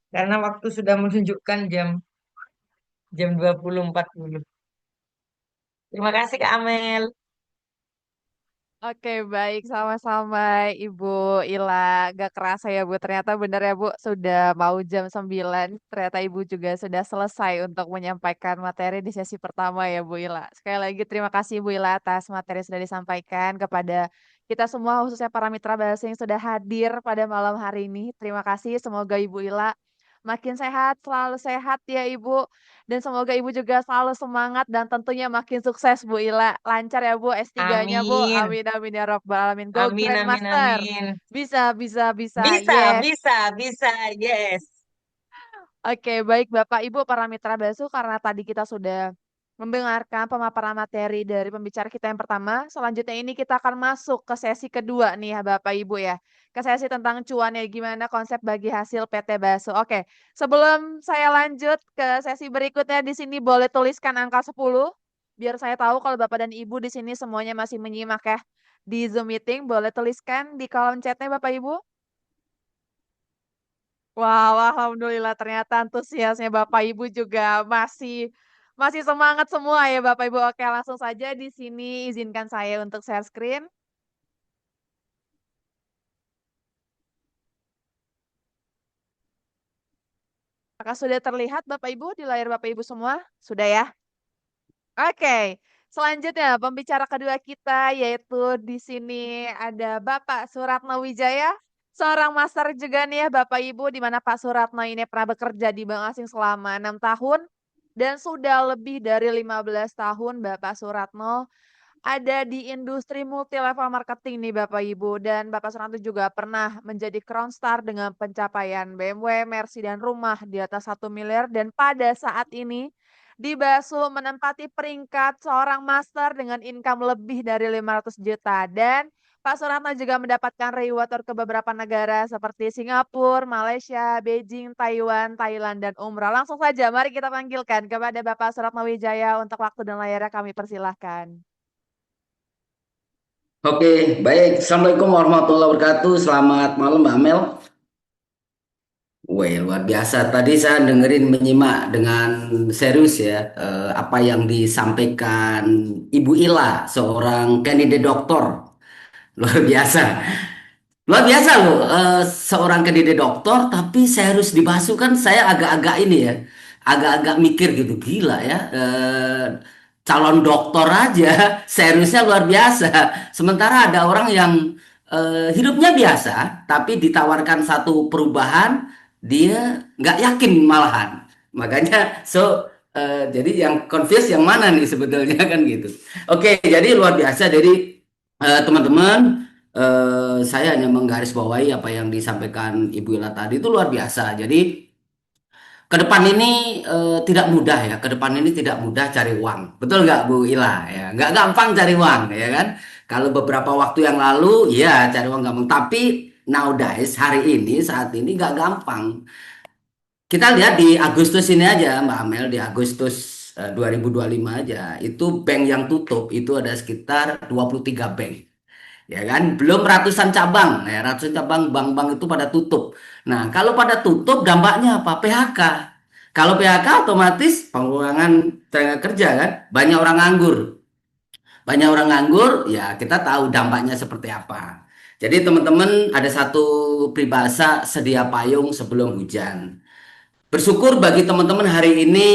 karena waktu sudah menunjukkan jam 20.40. Terima kasih Kak Amel. Oke, baik. Sama-sama Ibu Ila. Gak kerasa ya Bu, ternyata benar ya Bu, sudah mau jam 9. Ternyata Ibu juga sudah selesai untuk menyampaikan materi di sesi pertama ya Bu Ila. Sekali lagi terima kasih Bu Ila atas materi yang sudah disampaikan kepada kita semua, khususnya para mitra bahasa yang sudah hadir pada malam hari ini. Terima kasih, semoga Ibu Ila makin sehat, selalu sehat ya Ibu. Dan semoga Ibu juga selalu semangat dan tentunya makin sukses Bu Ila. Lancar ya Bu S3-nya Bu. Amin. Amin amin ya Rabbal alamin. Go Amin, amin, Grandmaster. amin. Bisa bisa bisa. Bisa, Yes. bisa, bisa. Yes. Oke, baik Bapak Ibu para mitra Basu, karena tadi kita sudah mendengarkan pemaparan materi dari pembicara kita yang pertama, selanjutnya ini kita akan masuk ke sesi kedua nih ya Bapak Ibu ya. Ke sesi tentang cuan ya, gimana konsep bagi hasil PT Basu. Oke, sebelum saya lanjut ke sesi berikutnya, di sini boleh tuliskan angka 10 biar saya tahu kalau Bapak dan Ibu di sini semuanya masih menyimak ya. Di Zoom meeting boleh tuliskan di kolom chatnya Bapak Ibu. Wow, alhamdulillah ternyata antusiasnya Bapak Ibu juga masih masih semangat semua ya Bapak Ibu. Oke, langsung saja di sini izinkan saya untuk share screen. Apakah sudah terlihat Bapak Ibu di layar Bapak Ibu semua? Sudah ya? Oke. Selanjutnya pembicara kedua kita yaitu di sini ada Bapak Suratno Wijaya, seorang master juga nih ya Bapak Ibu, di mana Pak Suratno ini pernah bekerja di bank asing selama 6 tahun dan sudah lebih dari 15 tahun Bapak Suratno ada di industri multi level marketing nih Bapak Ibu, dan Bapak Suranto juga pernah menjadi Crown Star dengan pencapaian BMW, Mercy dan rumah di atas 1 miliar, dan pada saat ini di Basu menempati peringkat seorang master dengan income lebih dari 500 juta, dan Pak Suranto juga mendapatkan reward ke beberapa negara seperti Singapura, Malaysia, Beijing, Taiwan, Thailand, dan umrah. Langsung saja mari kita panggilkan kepada Bapak Suratno Wijaya untuk waktu dan layarnya kami persilahkan. Oke, baik. Assalamualaikum warahmatullahi wabarakatuh. Selamat malam, Mbak Amel. Wah, luar biasa. Tadi saya dengerin menyimak dengan serius ya apa yang disampaikan Ibu Ila, seorang kandidat doktor. Luar biasa. Luar biasa loh, seorang kandidat doktor, tapi serius dibahas kan saya agak-agak ini ya, agak-agak mikir gitu, gila ya, calon dokter aja seriusnya luar biasa. Sementara ada orang yang hidupnya biasa, tapi ditawarkan satu perubahan dia nggak yakin malahan. Makanya jadi yang confuse yang mana nih sebetulnya kan gitu. Oke, jadi luar biasa. Jadi teman-teman, saya hanya menggarisbawahi apa yang disampaikan Ibu Ila tadi itu luar biasa. Jadi ke depan ini tidak mudah ya. Ke depan ini tidak mudah cari uang. Betul nggak Bu Ila? Ya, nggak gampang cari uang ya kan. Kalau beberapa waktu yang lalu ya cari uang gampang. Tapi nowadays hari ini saat ini nggak gampang. Kita lihat di Agustus ini aja Mbak Amel, di Agustus 2025 aja itu bank yang tutup itu ada sekitar 23 bank. Ya kan, belum ratusan cabang ya, ratusan cabang bank-bank itu pada tutup. Nah, kalau pada tutup dampaknya apa? PHK. Kalau PHK otomatis pengurangan tenaga kerja kan, banyak orang nganggur. Banyak orang nganggur, ya kita tahu dampaknya seperti apa. Jadi teman-teman ada satu peribahasa sedia payung sebelum hujan. Bersyukur bagi teman-teman hari ini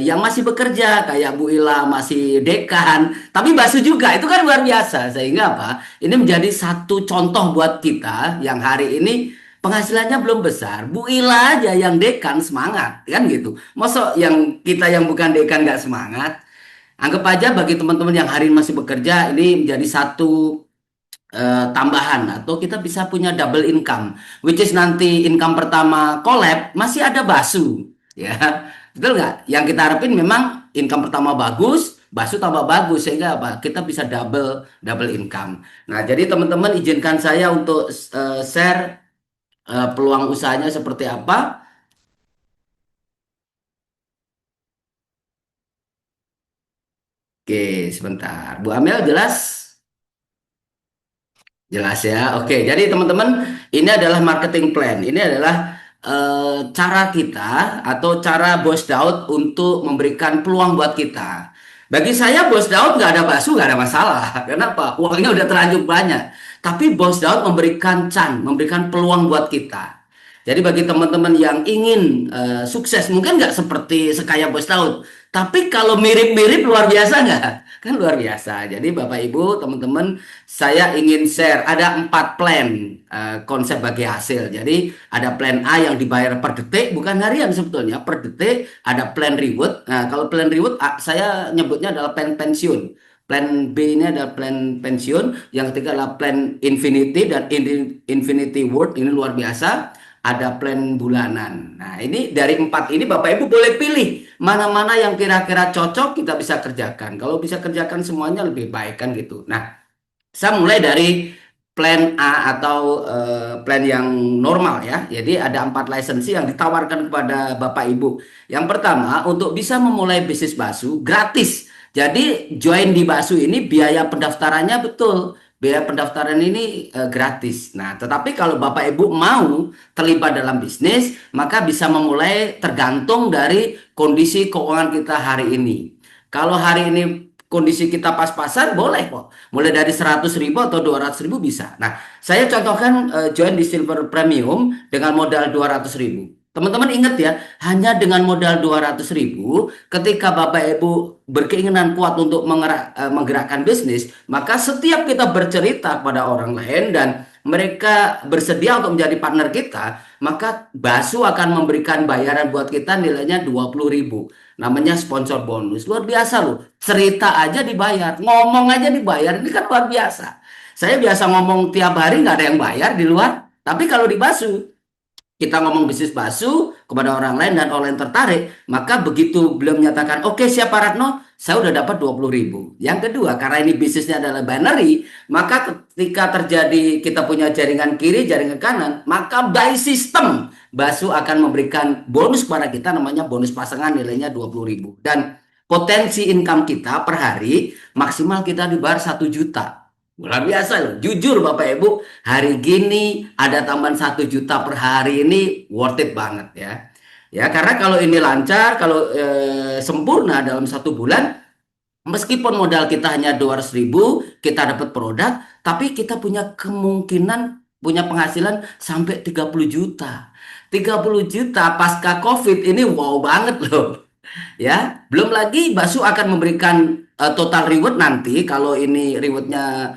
yang masih bekerja kayak Bu Ila masih dekan, tapi Basu juga itu kan luar biasa. Sehingga apa? Ini menjadi satu contoh buat kita yang hari ini penghasilannya belum besar. Bu Ila aja yang dekan semangat, kan gitu. Masa yang kita yang bukan dekan nggak semangat? Anggap aja bagi teman-teman yang hari ini masih bekerja ini menjadi satu tambahan atau kita bisa punya double income which is nanti income pertama collab masih ada Basu ya betul nggak yang kita harapin memang income pertama bagus Basu tambah bagus sehingga apa kita bisa double double income. Nah jadi teman-teman izinkan saya untuk share peluang usahanya seperti apa. Oke sebentar Bu Amel jelas. Jelas ya. Oke, jadi teman-teman, ini adalah marketing plan. Ini adalah cara kita atau cara Bos Daud untuk memberikan peluang buat kita. Bagi saya Bos Daud nggak ada bakso, nggak ada masalah. Kenapa? Uangnya udah terlanjur banyak. Tapi Bos Daud memberikan memberikan peluang buat kita. Jadi bagi teman-teman yang ingin sukses, mungkin nggak seperti sekaya Bos Daud. Tapi kalau mirip-mirip luar biasa nggak? Kan luar biasa. Jadi Bapak Ibu, teman-teman, saya ingin share ada 4 plan konsep bagi hasil. Jadi ada plan A yang dibayar per detik, bukan harian sebetulnya, per detik. Ada plan reward. Nah, kalau plan reward saya nyebutnya adalah plan pensiun. Plan B ini adalah plan pensiun. Yang ketiga adalah plan infinity dan infinity world ini luar biasa. Ada plan bulanan. Nah, ini dari 4 ini Bapak Ibu boleh pilih mana-mana yang kira-kira cocok kita bisa kerjakan. Kalau bisa kerjakan semuanya lebih baik kan gitu. Nah, saya mulai dari plan A atau plan yang normal ya. Jadi ada 4 lisensi yang ditawarkan kepada Bapak Ibu. Yang pertama, untuk bisa memulai bisnis bakso gratis. Jadi join di bakso ini biaya pendaftarannya betul. Biaya pendaftaran ini gratis. Nah, tetapi kalau Bapak Ibu mau terlibat dalam bisnis, maka bisa memulai tergantung dari kondisi keuangan kita hari ini. Kalau hari ini kondisi kita pas-pasan boleh kok. Mulai dari 100.000 atau 200.000 bisa. Nah, saya contohkan join di Silver Premium dengan modal 200.000. Teman-teman ingat ya, hanya dengan modal 200.000, ketika Bapak Ibu berkeinginan kuat untuk menggerakkan bisnis, maka setiap kita bercerita kepada orang lain dan mereka bersedia untuk menjadi partner kita, maka Basu akan memberikan bayaran buat kita nilainya 20.000. Namanya sponsor bonus. Luar biasa loh. Cerita aja dibayar, ngomong aja dibayar. Ini kan luar biasa. Saya biasa ngomong tiap hari nggak ada yang bayar di luar. Tapi kalau di Basu, kita ngomong bisnis bakso kepada orang lain dan orang lain tertarik, maka begitu beliau menyatakan, oke siap Pak Ratno, saya udah dapat 20.000. Yang kedua, karena ini bisnisnya adalah binary, maka ketika terjadi kita punya jaringan kiri, jaringan kanan, maka by system, bakso akan memberikan bonus kepada kita, namanya bonus pasangan nilainya 20.000. Dan potensi income kita per hari, maksimal kita dibayar 1 juta. Luar biasa loh, jujur Bapak Ibu, hari gini ada tambahan 1 juta per hari ini worth it banget ya. Ya karena kalau ini lancar, kalau sempurna dalam 1 bulan, meskipun modal kita hanya 200.000, kita dapat produk, tapi kita punya kemungkinan punya penghasilan sampai 30 juta. 30 juta pasca COVID ini wow banget loh. Ya, belum lagi Basu akan memberikan total reward nanti kalau ini rewardnya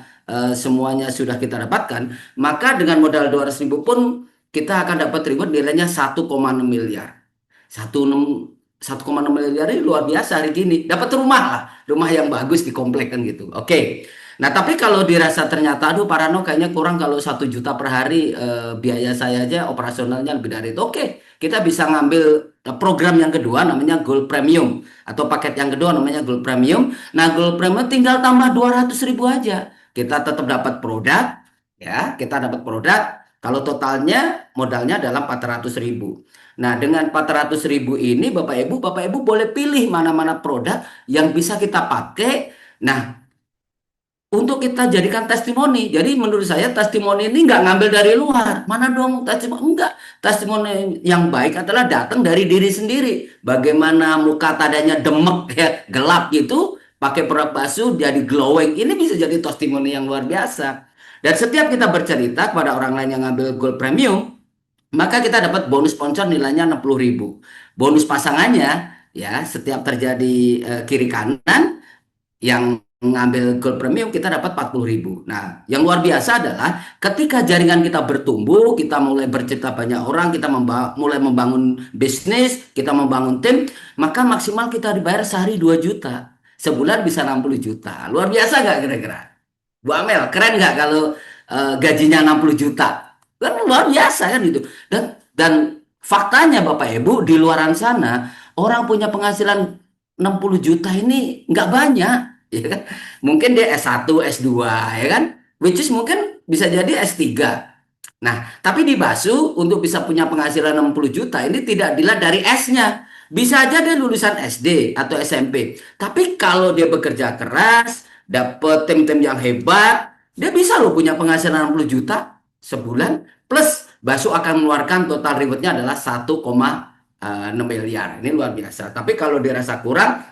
semuanya sudah kita dapatkan, maka dengan modal 200.000 pun kita akan dapat reward nilainya 1,6 miliar. 1,6 miliar ini luar biasa hari ini. Dapat rumah lah, rumah yang bagus di komplek kan gitu. Oke. Nah, tapi kalau dirasa ternyata, aduh Parano kayaknya kurang kalau 1 juta per hari, biaya saya aja operasionalnya lebih dari itu. Oke, kita bisa ngambil program yang kedua namanya Gold Premium atau paket yang kedua namanya Gold Premium. Nah, Gold Premium tinggal tambah 200.000 aja. Kita tetap dapat produk, ya, kita dapat produk. Kalau totalnya modalnya adalah 400.000. Nah, dengan 400.000 ini Bapak Ibu boleh pilih mana-mana produk yang bisa kita pakai. Nah, untuk kita jadikan testimoni. Jadi menurut saya testimoni ini nggak ngambil dari luar. Mana dong testimoni? Enggak. Testimoni yang baik adalah datang dari diri sendiri. Bagaimana muka tadanya demek ya, gelap gitu, pakai produk basuh jadi glowing. Ini bisa jadi testimoni yang luar biasa. Dan setiap kita bercerita kepada orang lain yang ngambil Gold Premium, maka kita dapat bonus sponsor nilainya 60.000. Bonus pasangannya ya setiap terjadi kiri kanan yang mengambil Gold Premium kita dapat 40.000. Nah, yang luar biasa adalah ketika jaringan kita bertumbuh, kita mulai bercerita banyak orang, kita mulai membangun bisnis, kita membangun tim, maka maksimal kita dibayar sehari 2 juta. Sebulan bisa 60 juta. Luar biasa nggak kira-kira? Bu Amel, keren nggak kalau gajinya 60 juta? Kan luar biasa kan gitu. Dan faktanya Bapak Ibu di luaran sana orang punya penghasilan 60 juta ini nggak banyak, ya kan? Mungkin dia S1, S2, ya kan? Which is mungkin bisa jadi S3. Nah, tapi di Basu untuk bisa punya penghasilan 60 juta ini tidak dilihat dari S-nya. Bisa aja dia lulusan SD atau SMP. Tapi kalau dia bekerja keras, dapet tim-tim yang hebat, dia bisa loh punya penghasilan 60 juta sebulan. Plus Basu akan mengeluarkan total rewardnya adalah 1,6 miliar. Ini luar biasa. Tapi kalau dirasa kurang,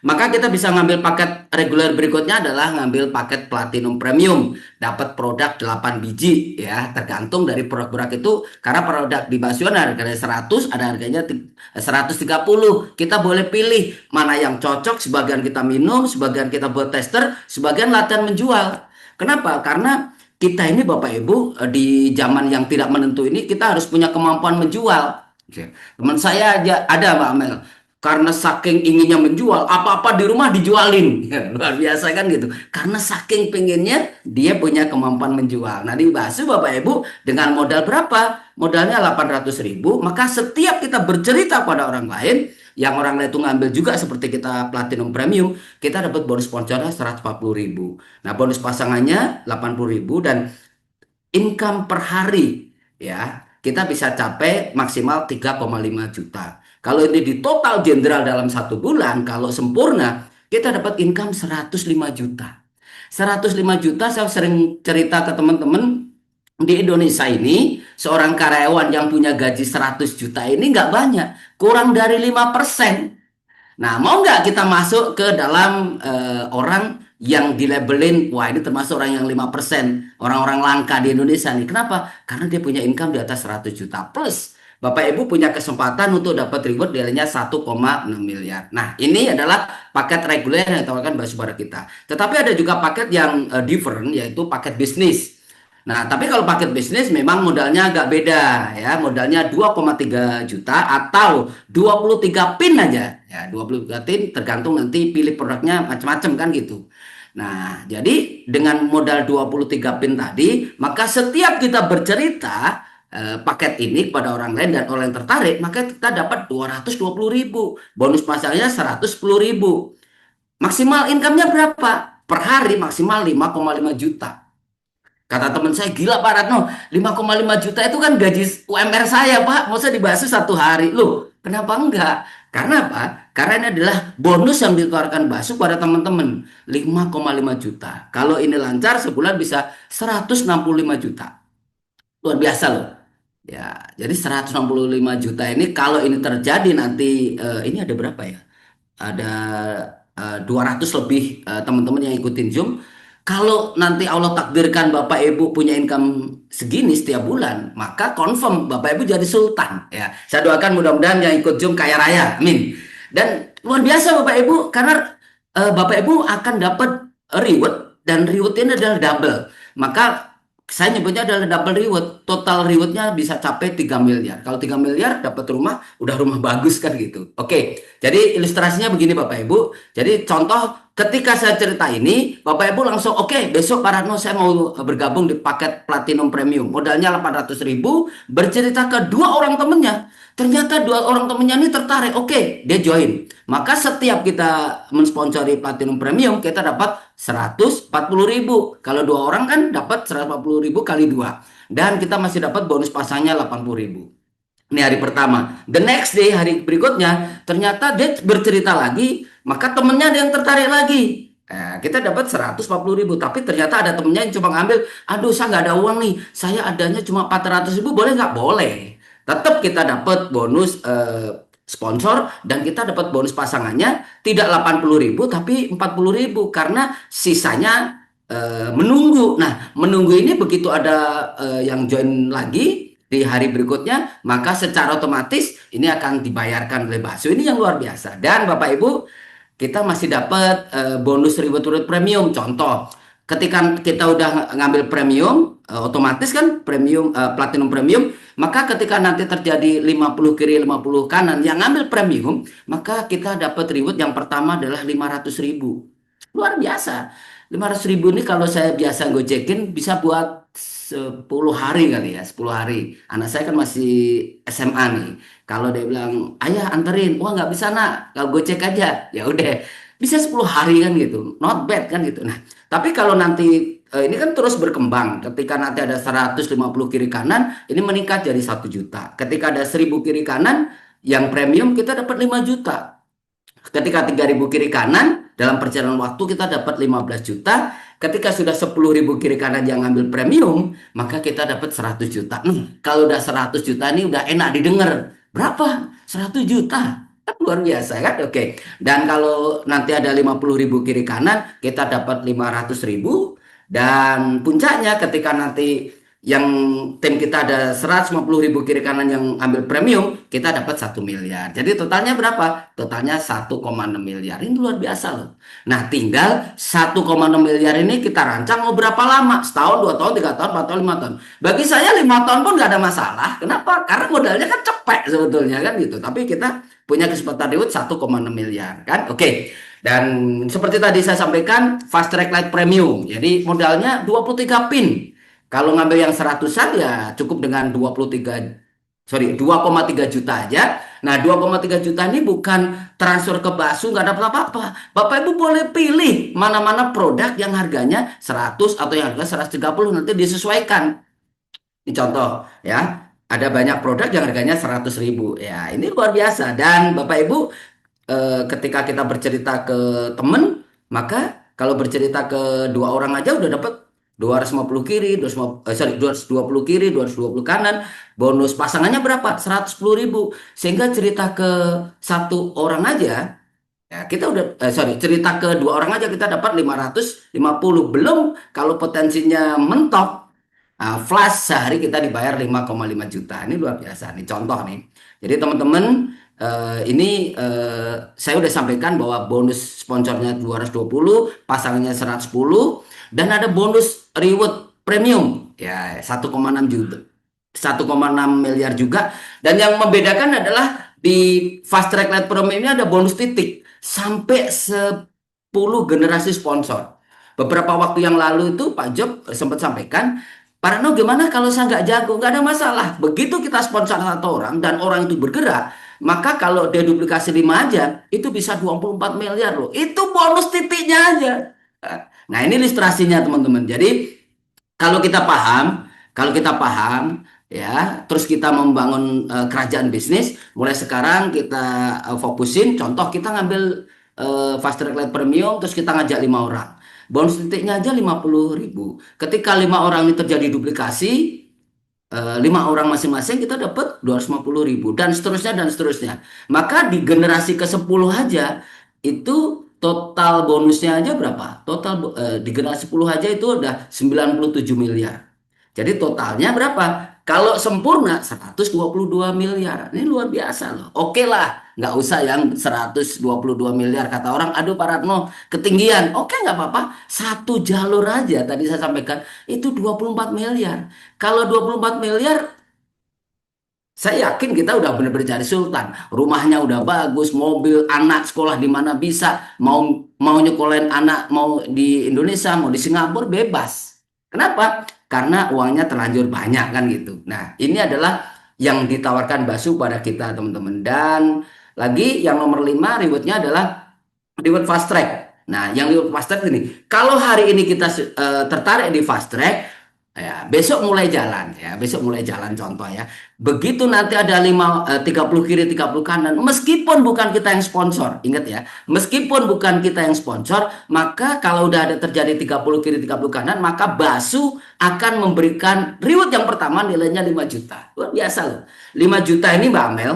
maka kita bisa ngambil paket reguler berikutnya adalah ngambil paket platinum premium. Dapat produk 8 biji ya, tergantung dari produk-produk itu. Karena produk di Basion harganya 100, ada harganya 130. Kita boleh pilih mana yang cocok, sebagian kita minum, sebagian kita buat tester, sebagian latihan menjual. Kenapa? Karena kita ini Bapak Ibu di zaman yang tidak menentu ini kita harus punya kemampuan menjual. Oke. Teman saya aja ada Mbak Amel, karena saking inginnya menjual, apa-apa di rumah dijualin. Ya, luar biasa kan gitu. Karena saking pengennya dia punya kemampuan menjual. Nah, di Basu Bapak Ibu dengan modal berapa? Modalnya 800.000. Maka setiap kita bercerita pada orang lain, yang orang lain itu ngambil juga seperti kita platinum premium, kita dapat bonus sponsornya 140.000. Nah, bonus pasangannya 80.000 dan income per hari ya kita bisa capai maksimal 3,5 juta. Kalau ini di total jenderal dalam 1 bulan, kalau sempurna kita dapat income 105 juta. 105 juta saya sering cerita ke teman-teman di Indonesia ini seorang karyawan yang punya gaji 100 juta ini nggak banyak, kurang dari 5%. Nah, mau nggak kita masuk ke dalam orang yang dilabelin, wah ini termasuk orang yang 5%, orang-orang langka di Indonesia nih. Kenapa? Karena dia punya income di atas 100 juta plus. Bapak Ibu punya kesempatan untuk dapat reward nilainya 1,6 miliar. Nah, ini adalah paket reguler yang ditawarkan Basubara kita. Tetapi ada juga paket yang different, yaitu paket bisnis. Nah, tapi kalau paket bisnis memang modalnya agak beda ya. Modalnya 2,3 juta atau 23 pin aja. Ya, 23 pin tergantung nanti pilih produknya macam-macam kan gitu. Nah, jadi dengan modal 23 pin tadi, maka setiap kita bercerita paket ini kepada orang lain dan orang yang tertarik, maka kita dapat 220.000. Bonus pasarnya 110.000. Maksimal income-nya berapa? Per hari maksimal 5,5 juta. Kata teman saya, gila Pak Ratno, 5,5 juta itu kan gaji UMR saya Pak, masa dibahas 1 hari. Loh, kenapa enggak? Karena apa? Karena ini adalah bonus yang dikeluarkan Basu pada teman-teman, 5,5 juta. Kalau ini lancar sebulan bisa 165 juta. Luar biasa loh. Ya, jadi 165 juta ini kalau ini terjadi nanti, ini ada berapa ya? Ada 200 lebih teman-teman yang ikutin Zoom. Kalau nanti Allah takdirkan Bapak Ibu punya income segini setiap bulan, maka confirm Bapak Ibu jadi sultan. Ya, saya doakan mudah-mudahan yang ikut Zoom kaya raya, amin. Dan luar biasa Bapak Ibu, karena Bapak Ibu akan dapat reward dan reward ini adalah double. Maka saya nyebutnya adalah double reward. Total rewardnya bisa capai 3 miliar. Kalau 3 miliar dapat rumah, udah rumah bagus kan gitu. Oke, jadi ilustrasinya begini Bapak Ibu. Jadi contoh ketika saya cerita ini, Bapak Ibu langsung oke, besok Pak Ratno saya mau bergabung di paket Platinum Premium. Modalnya 800.000, bercerita ke dua orang temennya. Ternyata dua orang temennya ini tertarik. Oke, dia join. Maka setiap kita mensponsori Platinum Premium, kita dapat 140.000. Kalau dua orang kan dapat 140.000 kali dua. Dan kita masih dapat bonus pasangnya 80.000. Ini hari pertama. The next day, hari berikutnya, ternyata dia bercerita lagi, maka temennya ada yang tertarik lagi. Kita dapat 140.000, tapi ternyata ada temennya yang cuma ngambil, aduh saya nggak ada uang nih, saya adanya cuma 400.000, boleh nggak? Boleh. Tetap kita dapat bonus sponsor dan kita dapat bonus pasangannya tidak 80.000 tapi 40.000 karena sisanya menunggu. Nah, menunggu ini begitu ada yang join lagi di hari berikutnya, maka secara otomatis ini akan dibayarkan oleh Bakso. Ini yang luar biasa. Dan Bapak Ibu, kita masih dapat bonus reward premium. Contoh, ketika kita udah ngambil premium, otomatis kan premium platinum premium, maka ketika nanti terjadi 50 kiri 50 kanan yang ngambil premium, maka kita dapat reward yang pertama adalah 500.000. Luar biasa. 500.000 ini kalau saya biasa gojekin bisa buat 10 hari kali ya, 10 hari. Anak saya kan masih SMA nih. Kalau dia bilang, ayah anterin, wah nggak bisa nak, kalau gojek aja. Ya udah, bisa 10 hari kan gitu. Not bad kan gitu. Nah, tapi kalau nanti ini kan terus berkembang. Ketika nanti ada 150 kiri kanan, ini meningkat jadi 1 juta. Ketika ada 1.000 kiri kanan, yang premium kita dapat 5 juta. Ketika 3.000 kiri kanan, dalam perjalanan waktu kita dapat 15 juta. Ketika sudah 10.000 kiri kanan yang ngambil premium, maka kita dapat 100 juta. Kalau udah 100 juta ini udah enak didengar. Berapa? 100 juta. Kan luar biasa kan? Oke. Dan kalau nanti ada 50.000 kiri kanan, kita dapat 500.000. Dan puncaknya ketika nanti yang tim kita ada 150.000 kiri kanan yang ambil premium, kita dapat 1 miliar. Jadi totalnya berapa? Totalnya 1,6 miliar. Ini luar biasa loh. Nah, tinggal 1,6 miliar ini kita rancang mau berapa lama? Setahun, 2 tahun, 3 tahun, 4 tahun, 5 tahun. Bagi saya 5 tahun pun nggak ada masalah. Kenapa? Karena modalnya kan cepet sebetulnya kan gitu. Tapi kita punya kesempatan reward 1,6 miliar kan? Oke. Dan seperti tadi saya sampaikan, Fast Track Lite Premium. Jadi modalnya 23 pin. Kalau ngambil yang 100-an ya cukup dengan 2,3 juta aja. Nah, 2,3 juta ini bukan transfer ke Bakso, nggak dapat apa-apa. Bapak Ibu boleh pilih mana-mana produk yang harganya 100 atau yang harga 130, nanti disesuaikan. Ini contoh ya. Ada banyak produk yang harganya 100.000. Ya, ini luar biasa. Dan Bapak Ibu ketika kita bercerita ke temen, maka kalau bercerita ke dua orang aja udah dapat 250 kiri, 220 kiri, 220 kanan. Bonus pasangannya berapa? 110.000. Sehingga cerita ke satu orang aja, ya kita udah, cerita ke dua orang aja kita dapat 550. Belum kalau potensinya mentok, flash sehari kita dibayar 5,5 juta. Ini luar biasa. Ini contoh nih. Jadi teman-teman, ini saya udah sampaikan bahwa bonus sponsornya 220, pasangannya 110, dan ada bonus reward premium ya 1,6 juta. 1,6 miliar juga. Dan yang membedakan adalah di Fast Track Lite Premium ini ada bonus titik sampai 10 generasi sponsor. Beberapa waktu yang lalu itu Pak Job sempat sampaikan, Pak Rano gimana kalau saya nggak jago? Nggak ada masalah. Begitu kita sponsor satu orang dan orang itu bergerak, maka kalau dia duplikasi 5 aja, itu bisa 24 miliar loh. Itu bonus titiknya aja. Nah, ini ilustrasinya teman-teman. Jadi kalau kita paham, ya, terus kita membangun kerajaan bisnis, mulai sekarang kita fokusin. Contoh kita ngambil Fast Track Lite Premium, terus kita ngajak 5 orang. Bonus titiknya aja 50.000. Ketika 5 orang ini terjadi duplikasi, 5 orang masing-masing kita dapat 250.000 dan seterusnya dan seterusnya. Maka di generasi ke-10 aja itu total bonusnya aja berapa? Total di generasi 10 aja itu udah 97 miliar. Jadi totalnya berapa? Kalau sempurna 122 miliar. Ini luar biasa loh. Oke lah, nggak usah yang 122 miliar. Kata orang, aduh Pak Ratno, ketinggian. Oke, nggak apa-apa. Satu jalur aja tadi saya sampaikan, itu 24 miliar. Kalau 24 miliar, saya yakin kita udah bener-bener cari sultan. Rumahnya udah bagus, mobil, anak sekolah di mana bisa, mau mau nyekolahin anak mau di Indonesia, mau di Singapura bebas. Kenapa? Karena uangnya terlanjur banyak kan gitu. Nah, ini adalah yang ditawarkan Basu pada kita teman-teman. Dan lagi yang nomor 5 rewardnya adalah reward fast track. Nah, yang reward fast track ini, kalau hari ini kita tertarik di fast track, ya, besok mulai jalan ya, besok mulai jalan contoh ya. Begitu nanti ada 30 kiri 30 kanan, meskipun bukan kita yang sponsor, ingat ya, meskipun bukan kita yang sponsor, maka kalau udah ada terjadi 30 kiri 30 kanan, maka Basu akan memberikan reward yang pertama nilainya 5 juta. Luar biasa loh. 5 juta ini Mbak Amel,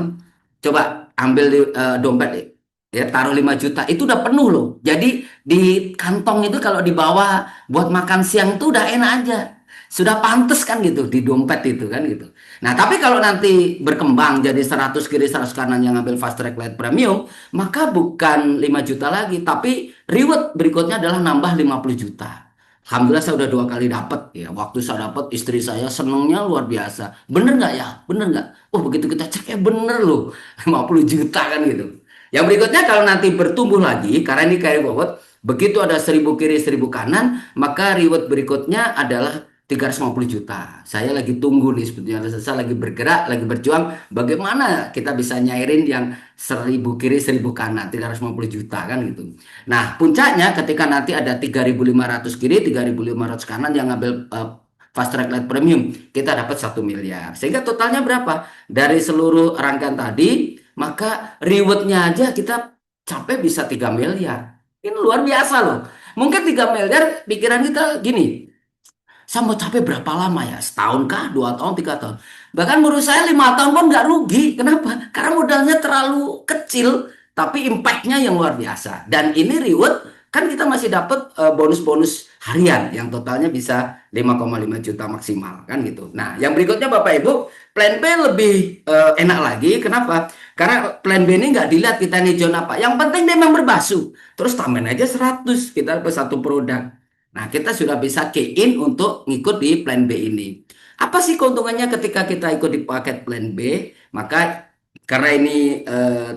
coba ambil dompet ya, taruh 5 juta itu udah penuh loh. Jadi di kantong itu kalau dibawa buat makan siang itu udah enak aja, sudah pantas kan gitu di dompet itu kan gitu. Nah, tapi kalau nanti berkembang jadi 100 kiri 100 kanan yang ngambil fast track light premium, maka bukan 5 juta lagi, tapi reward berikutnya adalah nambah 50 juta. Alhamdulillah saya udah 2 kali dapat ya. Waktu saya dapat istri saya senengnya luar biasa. Bener nggak ya? Bener nggak? Oh begitu kita cek ya bener loh. 50 juta kan gitu. Yang berikutnya kalau nanti bertumbuh lagi, karena ini carry forward, begitu ada 1000 kiri 1000 kanan, maka reward berikutnya adalah 350 juta. Saya lagi tunggu nih sebetulnya, saya lagi bergerak, lagi berjuang bagaimana kita bisa nyairin yang 1000 kiri 1000 kanan, 350 juta kan gitu. Nah, puncaknya ketika nanti ada 3.500 kiri, 3.500 kanan yang ngambil fast track light premium, kita dapat 1 miliar. Sehingga totalnya berapa? Dari seluruh rangkaian tadi, maka rewardnya aja kita sampai bisa 3 miliar. Ini luar biasa loh. Mungkin 3 miliar pikiran kita gini, saya mau capek berapa lama ya? Setahun kah? 2 tahun, 3 tahun. Bahkan menurut saya 5 tahun pun nggak rugi. Kenapa? Karena modalnya terlalu kecil, tapi impactnya yang luar biasa. Dan ini reward, kan kita masih dapat bonus-bonus harian yang totalnya bisa 5,5 juta maksimal. Kan gitu. Nah, yang berikutnya Bapak Ibu, plan B lebih enak lagi. Kenapa? Karena plan B ini nggak dilihat kita nih John apa. Yang penting dia memang berbasu. Terus tambahin aja 100. Kita dapat satu produk. Nah, kita sudah bisa key in untuk ngikut di plan B ini. Apa sih keuntungannya ketika kita ikut di paket plan B? Maka karena ini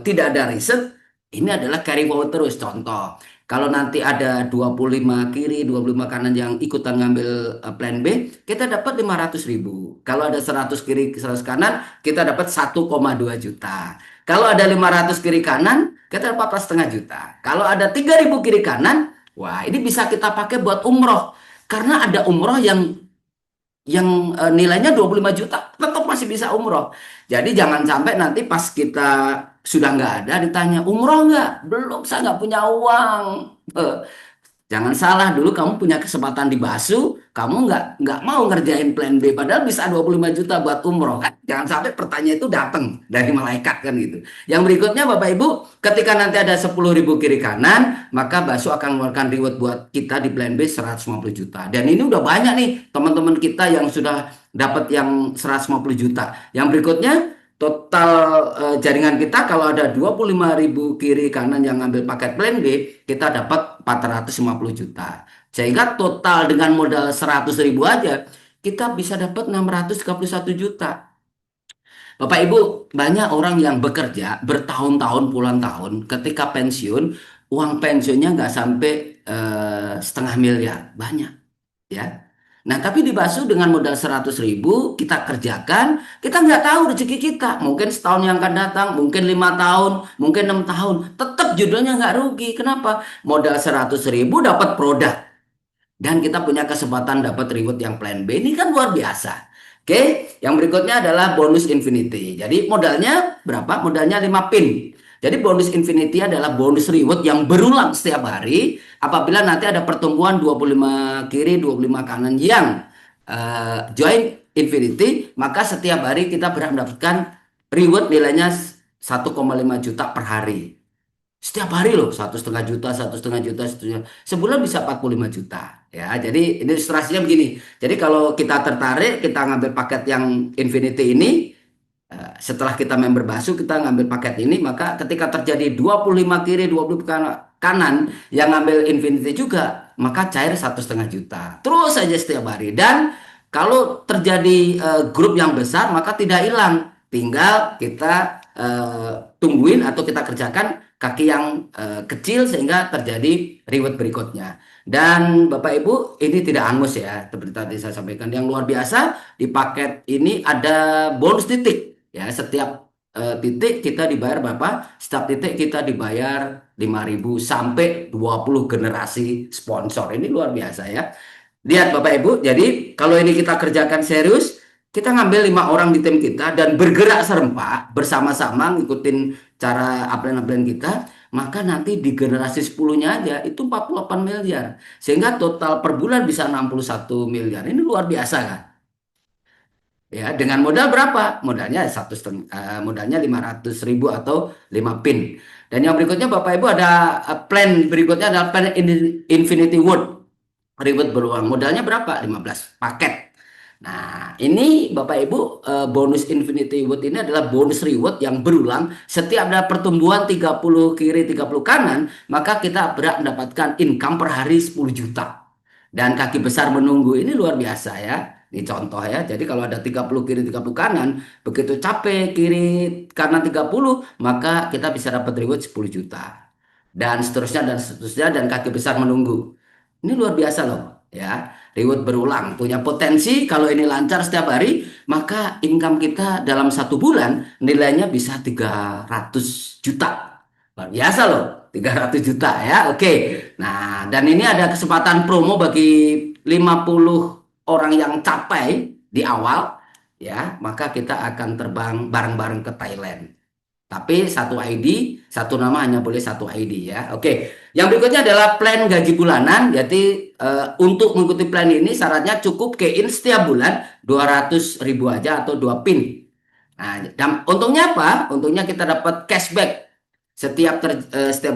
tidak ada riset, ini adalah carry forward terus. Contoh, kalau nanti ada 25 kiri, 25 kanan yang ikutan ngambil plan B, kita dapat 500.000. Kalau ada 100 kiri, 100 kanan, kita dapat 1,2 juta. Kalau ada 500 kiri kanan, kita dapat 4,5 juta. Kalau ada 3.000 kiri kanan, wah, ini bisa kita pakai buat umroh. Karena ada umroh yang nilainya 25 juta, tetap masih bisa umroh. Jadi jangan sampai nanti pas kita sudah nggak ada ditanya, umroh nggak? Belum, saya nggak punya uang. Eh, Jangan salah, dulu kamu punya kesempatan di Basu, kamu nggak mau ngerjain plan B, padahal bisa 25 juta buat umroh kan. Jangan sampai pertanyaan itu datang dari malaikat kan gitu. Yang berikutnya Bapak Ibu, ketika nanti ada 10.000 kiri kanan, maka Basu akan mengeluarkan reward buat kita di plan B 150 juta. Dan ini udah banyak nih teman-teman kita yang sudah dapat yang 150 juta. Yang berikutnya, total jaringan kita kalau ada 25.000 kiri kanan yang ngambil paket plan B, kita dapat 450 juta. Sehingga total dengan modal 100.000 aja, kita bisa dapat 631 juta. Bapak Ibu, banyak orang yang bekerja bertahun-tahun, puluhan tahun, ketika pensiun, uang pensiunnya nggak sampai 500.000, banyak ya. Nah, tapi di Basu dengan modal 100.000 kita kerjakan, kita nggak tahu rezeki kita. Mungkin setahun yang akan datang, mungkin 5 tahun, mungkin 6 tahun, tetap judulnya nggak rugi. Kenapa? Modal 100.000 dapat produk dan kita punya kesempatan dapat reward yang plan B. Ini kan luar biasa. Oke, yang berikutnya adalah bonus infinity. Jadi modalnya berapa? Modalnya 5 pin. Jadi bonus infinity adalah bonus reward yang berulang setiap hari apabila nanti ada pertumbuhan 25 kiri 25 kanan yang join infinity, maka setiap hari kita berhak mendapatkan reward nilainya 1,5 juta per hari. Setiap hari loh, 1,5 juta, 1,5 juta, 1 juta. Sebulan bisa 45 juta. Ya, jadi ini ilustrasinya begini. Jadi kalau kita tertarik, kita ngambil paket yang Infinity ini, setelah kita member Basu, kita ngambil paket ini, maka ketika terjadi 25 kiri, 20 kanan, yang ngambil Infinity juga, maka cair 1,5 juta. Terus saja setiap hari. Dan kalau terjadi grup yang besar, maka tidak hilang. Tinggal kita tungguin atau kita kerjakan kaki yang kecil sehingga terjadi reward berikutnya. Dan Bapak Ibu, ini tidak angus ya, seperti tadi saya sampaikan. Yang luar biasa, di paket ini ada bonus titik. Ya, setiap titik kita dibayar berapa? Setiap titik kita dibayar 5.000 sampai 20 generasi sponsor. Ini luar biasa ya. Lihat Bapak Ibu, jadi kalau ini kita kerjakan serius, kita ngambil 5 orang di tim kita dan bergerak serempak bersama-sama ngikutin cara upline-upline kita, maka nanti di generasi 10-nya aja itu 48 miliar. Sehingga total per bulan bisa 61 miliar. Ini luar biasa kan? Ya, dengan modal berapa? Modalnya 1,5, modalnya 500.000 atau 5 pin. Dan yang berikutnya Bapak Ibu ada plan berikutnya adalah plan Infinity World. Reward beruang. Modalnya berapa? 15 paket. Nah, ini Bapak Ibu, bonus Infinity Wood ini adalah bonus reward yang berulang. Setiap ada pertumbuhan 30 kiri 30 kanan, maka kita berhak mendapatkan income per hari 10 juta. Dan kaki besar menunggu ini luar biasa ya. Ini contoh ya. Jadi kalau ada 30 kiri 30 kanan, begitu capek kiri kanan 30, maka kita bisa dapat reward 10 juta. Dan seterusnya dan kaki besar menunggu. Ini luar biasa loh ya. Reward berulang, punya potensi kalau ini lancar setiap hari, maka income kita dalam 1 bulan nilainya bisa 300 juta. Luar biasa loh, 300 juta ya. Oke. Nah, dan ini ada kesempatan promo bagi 50 orang yang capai di awal ya, maka kita akan terbang bareng-bareng ke Thailand. Tapi satu ID, satu nama hanya boleh satu ID ya. Oke. Yang berikutnya adalah plan gaji bulanan. Jadi untuk mengikuti plan ini syaratnya cukup key in setiap bulan 200.000 aja atau 2 pin. Nah, dan untungnya apa? Untungnya kita dapat cashback setiap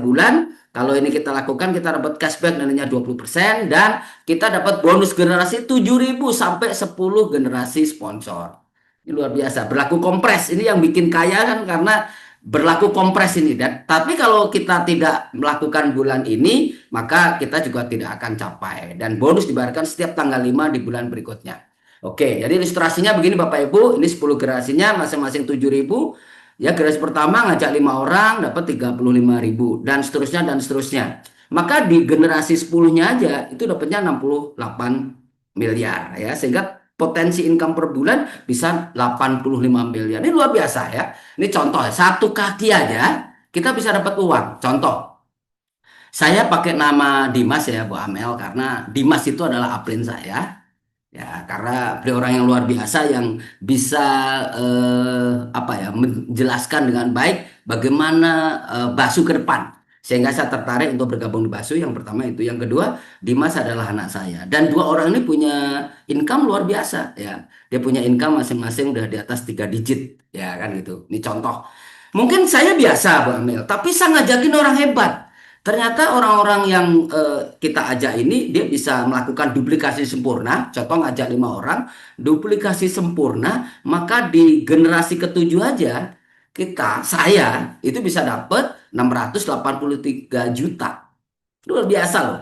bulan. Kalau ini kita lakukan, kita dapat cashback nilainya 20% dan kita dapat bonus generasi 7.000 sampai 10 generasi sponsor. Ini luar biasa. Berlaku kompres. Ini yang bikin kaya kan karena berlaku kompres ini. Dan tapi kalau kita tidak melakukan bulan ini, maka kita juga tidak akan capai. Dan bonus dibayarkan setiap tanggal 5 di bulan berikutnya. Oke, jadi ilustrasinya begini Bapak Ibu. Ini 10 generasinya masing-masing 7.000. Ya, generasi pertama ngajak 5 orang dapat 35.000 dan seterusnya dan seterusnya. Maka di generasi 10-nya aja itu dapatnya 68 miliar ya, sehingga potensi income per bulan bisa 85 miliar. Ini luar biasa ya. Ini contoh, satu kaki aja kita bisa dapat uang. Contoh, saya pakai nama Dimas ya Bu Amel karena Dimas itu adalah upline saya. Ya, karena beliau orang yang luar biasa yang bisa apa ya menjelaskan dengan baik bagaimana Basu ke depan. Sehingga saya tertarik untuk bergabung di Basu. Yang pertama itu, yang kedua, Dimas adalah anak saya. Dan dua orang ini punya income luar biasa ya. Dia punya income masing-masing udah di atas 3 digit ya kan gitu. Ini contoh. Mungkin saya biasa Bu Amel, tapi saya ngajakin orang hebat. Ternyata orang-orang yang kita ajak ini dia bisa melakukan duplikasi sempurna. Contoh ngajak 5 orang, duplikasi sempurna, maka di generasi ketujuh aja saya itu bisa dapat 683 juta. Luar biasa loh.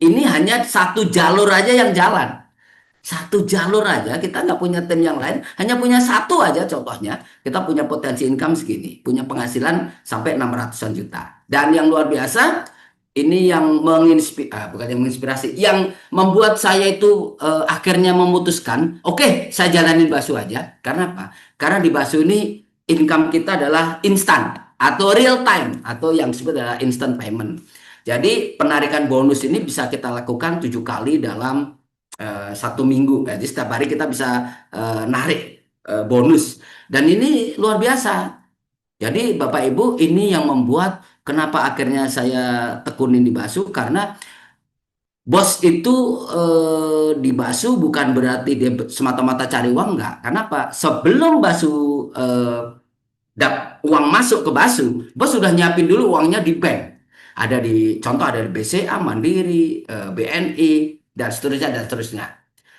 Ini hanya satu jalur aja yang jalan. Satu jalur aja, kita nggak punya tim yang lain, hanya punya satu aja contohnya, kita punya potensi income segini, punya penghasilan sampai 600-an juta. Dan yang luar biasa, ini yang bukan yang menginspirasi, yang membuat saya itu akhirnya memutuskan, oke, saya jalanin Basu aja. Karena apa? Karena di Basu ini income kita adalah instan atau real time atau yang disebut adalah instant payment. Jadi penarikan bonus ini bisa kita lakukan 7 kali dalam 1 minggu. Jadi setiap hari kita bisa narik bonus. Dan ini luar biasa. Jadi Bapak Ibu, ini yang membuat kenapa akhirnya saya tekunin di Basu, karena bos itu di Basu bukan berarti dia semata-mata cari uang, enggak. Kenapa? Sebelum Basu uang masuk ke Basu, bos sudah nyiapin dulu uangnya di bank. Ada di contoh ada di BCA, Mandiri, BNI, dan seterusnya dan seterusnya.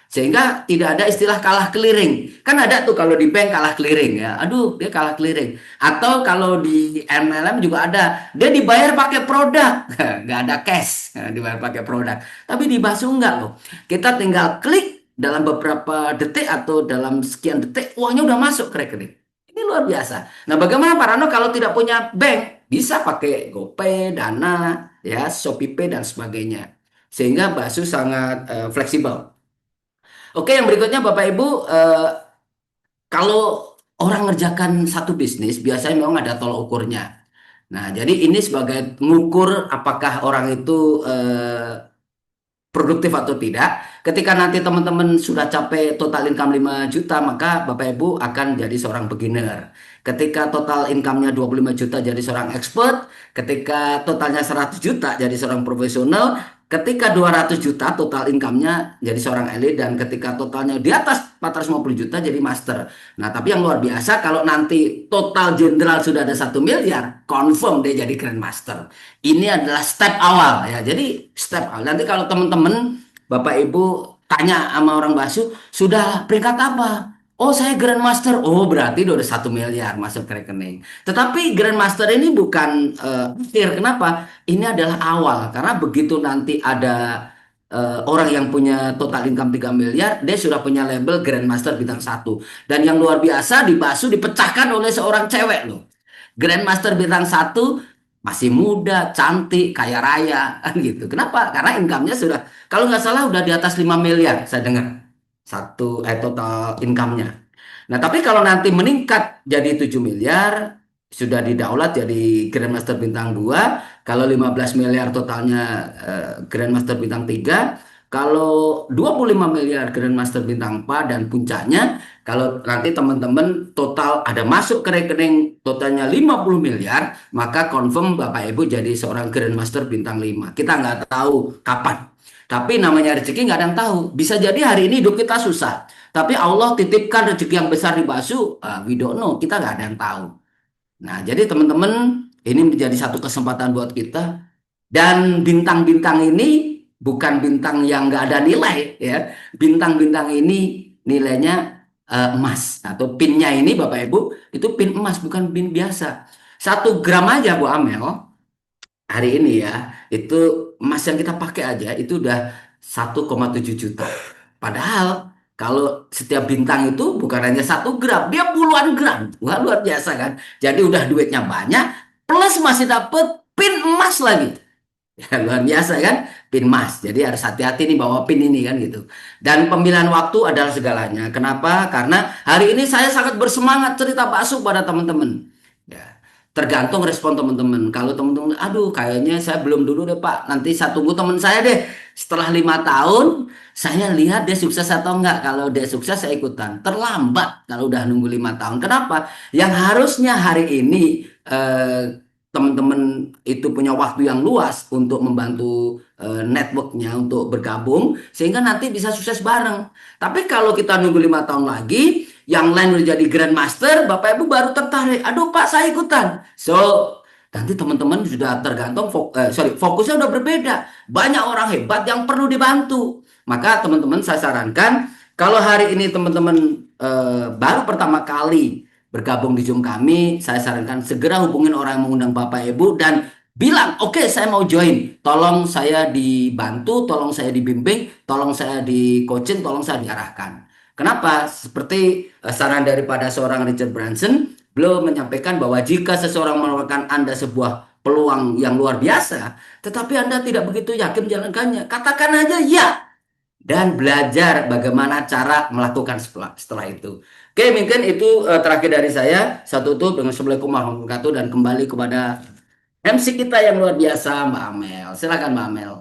Sehingga tidak ada istilah kalah keliring. Kan ada tuh kalau di bank kalah keliring ya. Aduh, dia kalah keliring. Atau kalau di MLM juga ada. Dia dibayar pakai produk. Nggak ada cash. Dibayar pakai produk. Tapi di Basu enggak loh. Kita tinggal klik dalam beberapa detik atau dalam sekian detik uangnya udah masuk ke rekening. Ini luar biasa. Nah, bagaimana Pak Rano kalau tidak punya bank? Bisa pakai GoPay, Dana, ya, ShopeePay dan sebagainya. Sehingga Basu sangat fleksibel. Oke, yang berikutnya Bapak Ibu, kalau orang ngerjakan satu bisnis, biasanya memang ada tolok ukurnya. Nah, jadi ini sebagai mengukur apakah orang itu produktif atau tidak. Ketika nanti teman-teman sudah capai total income 5 juta, maka Bapak Ibu akan jadi seorang beginner. Ketika total income-nya 25 juta jadi seorang expert, ketika totalnya 100 juta jadi seorang profesional, ketika 200 juta total income-nya jadi seorang elit, dan ketika totalnya di atas 450 juta jadi master. Nah, tapi yang luar biasa kalau nanti total jenderal sudah ada 1 miliar, confirm dia jadi grandmaster. Ini adalah step awal ya. Jadi step awal. Nanti kalau teman-teman Bapak Ibu tanya sama orang Basu, sudah peringkat apa? Oh, saya Grandmaster. Oh, berarti udah 1 miliar masuk ke rekening. Tetapi Grandmaster ini bukan akhir. Kenapa? Ini adalah awal. Karena begitu nanti ada orang yang punya total income 3 miliar, dia sudah punya label Grandmaster bintang 1. Dan yang luar biasa di Basu dipecahkan oleh seorang cewek loh. Grandmaster bintang 1 masih muda, cantik, kaya raya, kan gitu. Kenapa? Karena income-nya sudah, kalau nggak salah udah di atas 5 miliar, saya dengar. Total income-nya. Nah, tapi kalau nanti meningkat jadi 7 miliar, sudah didaulat jadi Grandmaster bintang 2. Kalau 15 miliar totalnya Grandmaster bintang 3. Kalau 25 miliar Grandmaster bintang 4, dan puncaknya kalau nanti teman-teman total ada masuk ke rekening totalnya 50 miliar, maka confirm Bapak Ibu jadi seorang Grandmaster bintang 5. Kita nggak tahu kapan. Tapi namanya rezeki nggak ada yang tahu. Bisa jadi hari ini hidup kita susah. Tapi Allah titipkan rezeki yang besar di Basu, we don't know, kita nggak ada yang tahu. Nah, jadi teman-teman, ini menjadi satu kesempatan buat kita. Dan bintang-bintang ini bukan bintang yang nggak ada nilai, ya. Bintang-bintang ini nilainya emas, atau pinnya ini Bapak Ibu itu pin emas, bukan pin biasa. 1 gram aja Bu Amel hari ini ya, itu emas yang kita pakai aja itu udah 1,7 juta. Padahal kalau setiap bintang itu bukan hanya 1 gram, dia puluhan gram. Wah, luar biasa kan? Jadi udah duitnya banyak, plus masih dapet pin emas lagi. Ya, luar biasa kan? Pin emas. Jadi harus hati-hati nih bawa pin ini kan gitu. Dan pemilihan waktu adalah segalanya. Kenapa? Karena hari ini saya sangat bersemangat cerita bakso pada teman-teman. Ya, tergantung respon teman-teman. Kalau teman-teman, aduh kayaknya saya belum dulu deh Pak. Nanti saya tunggu teman saya deh. Setelah 5 tahun, saya lihat dia sukses atau enggak. Kalau dia sukses saya ikutan. Terlambat kalau udah nunggu 5 tahun. Kenapa? Yang harusnya hari ini teman-teman itu punya waktu yang luas untuk membantu networknya untuk bergabung sehingga nanti bisa sukses bareng. Tapi kalau kita nunggu 5 tahun lagi, yang lain udah jadi grandmaster, Bapak Ibu baru tertarik. Aduh Pak, saya ikutan. So nanti teman-teman sudah tergantung fokusnya udah berbeda. Banyak orang hebat yang perlu dibantu. Maka teman-teman saya sarankan kalau hari ini teman-teman baru pertama kali bergabung di Zoom kami, saya sarankan segera hubungin orang yang mengundang Bapak Ibu dan bilang, oke, saya mau join. Tolong saya dibantu, tolong saya dibimbing, tolong saya di coaching, tolong saya diarahkan. Kenapa? Seperti saran daripada seorang Richard Branson, beliau menyampaikan bahwa jika seseorang menawarkan Anda sebuah peluang yang luar biasa, tetapi Anda tidak begitu yakin menjalankannya, katakan aja ya dan belajar bagaimana cara melakukan setelah itu. Oke, mungkin itu terakhir dari saya. Saya tutup dengan Assalamualaikum warahmatullahi wabarakatuh dan kembali kepada MC kita yang luar biasa, Mbak Amel. Silakan Mbak Amel.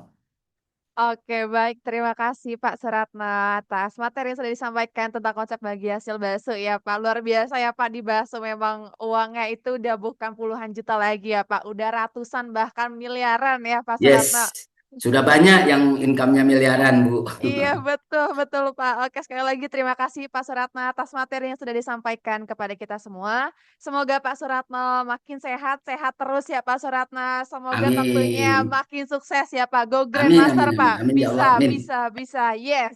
Oke, baik. Terima kasih Pak Suratno atas materi yang sudah disampaikan tentang konsep bagi hasil bakso ya Pak. Luar biasa ya Pak, di bakso memang uangnya itu udah bukan puluhan juta lagi ya Pak. Udah ratusan bahkan miliaran ya Pak Suratno. Yes. Sudah banyak yang income-nya miliaran, Bu. Iya, betul, betul, Pak. Oke, sekali lagi terima kasih Pak Suratno atas materi yang sudah disampaikan kepada kita semua. Semoga Pak Suratno makin sehat, sehat terus ya Pak Suratno. Semoga tentunya Amin. makin sukses ya Pak. Go Amin, amin, Grandmaster, amin. Pak. Amin ya Allah, Bisa, amin. bisa, bisa. Yes.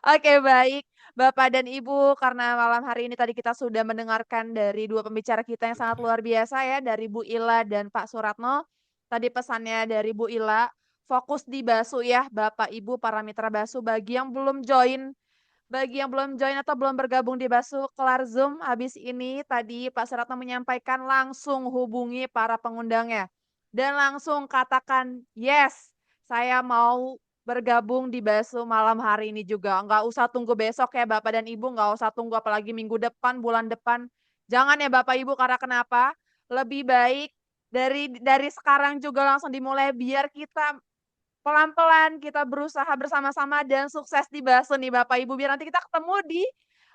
Oke, baik. Bapak dan Ibu, karena malam hari ini tadi kita sudah mendengarkan dari dua pembicara kita yang sangat luar biasa ya, dari Bu Ila dan Pak Suratno. Tadi pesannya dari Bu Ila, fokus di Basu ya, Bapak Ibu para mitra Basu. Bagi yang belum join atau belum bergabung di Basu, kelar Zoom habis ini tadi Pak Suratno menyampaikan langsung hubungi para pengundangnya. Dan langsung katakan, yes, saya mau bergabung di Basu malam hari ini juga. Nggak usah tunggu besok ya Bapak dan Ibu, nggak usah tunggu apalagi minggu depan, bulan depan. Jangan ya Bapak Ibu, karena kenapa? Lebih baik dari sekarang juga langsung dimulai biar kita pelan-pelan kita berusaha bersama-sama dan sukses di Bakso nih Bapak Ibu, biar nanti kita ketemu di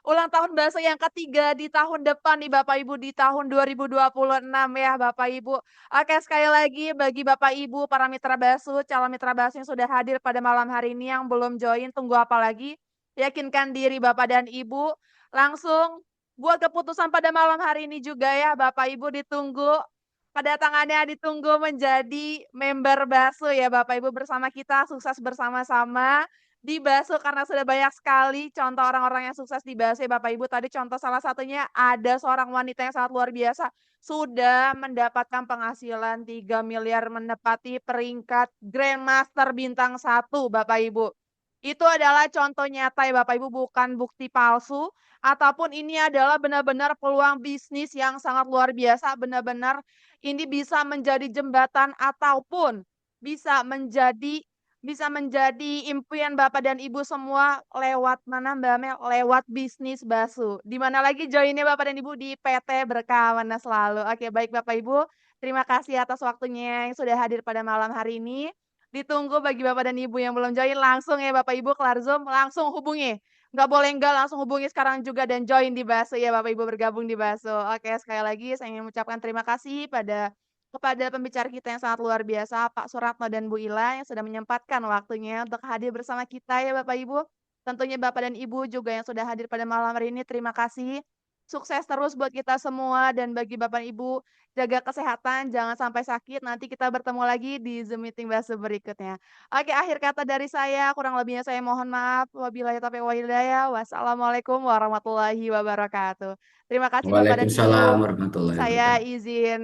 ulang tahun Bakso yang ketiga di tahun depan nih Bapak Ibu, di tahun 2026 ya Bapak Ibu. Oke, sekali lagi bagi Bapak Ibu para mitra Bakso, calon mitra Bakso yang sudah hadir pada malam hari ini yang belum join, tunggu apa lagi? Yakinkan diri Bapak dan Ibu, langsung buat keputusan pada malam hari ini juga ya Bapak Ibu, ditunggu kedatangannya, ditunggu menjadi member Basu ya Bapak Ibu, bersama kita sukses bersama-sama di Basu karena sudah banyak sekali contoh orang-orang yang sukses di Basu ya Bapak Ibu. Tadi contoh salah satunya ada seorang wanita yang sangat luar biasa sudah mendapatkan penghasilan 3 miliar, menepati peringkat Grandmaster bintang 1 Bapak Ibu. Itu adalah contoh nyata ya Bapak Ibu, bukan bukti palsu ataupun ini adalah benar-benar peluang bisnis yang sangat luar biasa, benar-benar ini bisa menjadi jembatan ataupun bisa menjadi bisa menjadi impian Bapak dan Ibu semua lewat mana Mbak Mel? Lewat bisnis bakso. Di mana lagi joinnya Bapak dan Ibu di PT Berkah Mana Selalu. Oke, baik Bapak Ibu, terima kasih atas waktunya yang sudah hadir pada malam hari ini. Ditunggu bagi Bapak dan Ibu yang belum join langsung ya Bapak Ibu kelar Zoom langsung hubungi. Nggak boleh enggak, langsung hubungi sekarang juga dan join di Baso ya Bapak Ibu, bergabung di Baso. Oke, sekali lagi saya ingin mengucapkan terima kasih kepada pembicara kita yang sangat luar biasa, Pak Suratno dan Bu Ila yang sudah menyempatkan waktunya untuk hadir bersama kita ya Bapak Ibu. Tentunya Bapak dan Ibu juga yang sudah hadir pada malam hari ini, terima kasih. Sukses terus buat kita semua dan bagi Bapak Ibu, jaga kesehatan, jangan sampai sakit. Nanti kita bertemu lagi di Zoom meeting Baso berikutnya. Oke, akhir kata dari saya, kurang lebihnya saya mohon maaf. Wabillahi taufiq wal hidayah. Wassalamualaikum warahmatullahi wabarakatuh. Terima kasih Bapak dan Waalaikumsalam Ibu. warahmatullahi Saya wabarakatuh. izin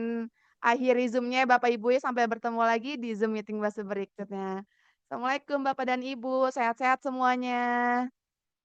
akhiri Zoom-nya Bapak Ibu ya, sampai bertemu lagi di Zoom meeting Baso berikutnya. Assalamualaikum Bapak dan Ibu, sehat-sehat semuanya.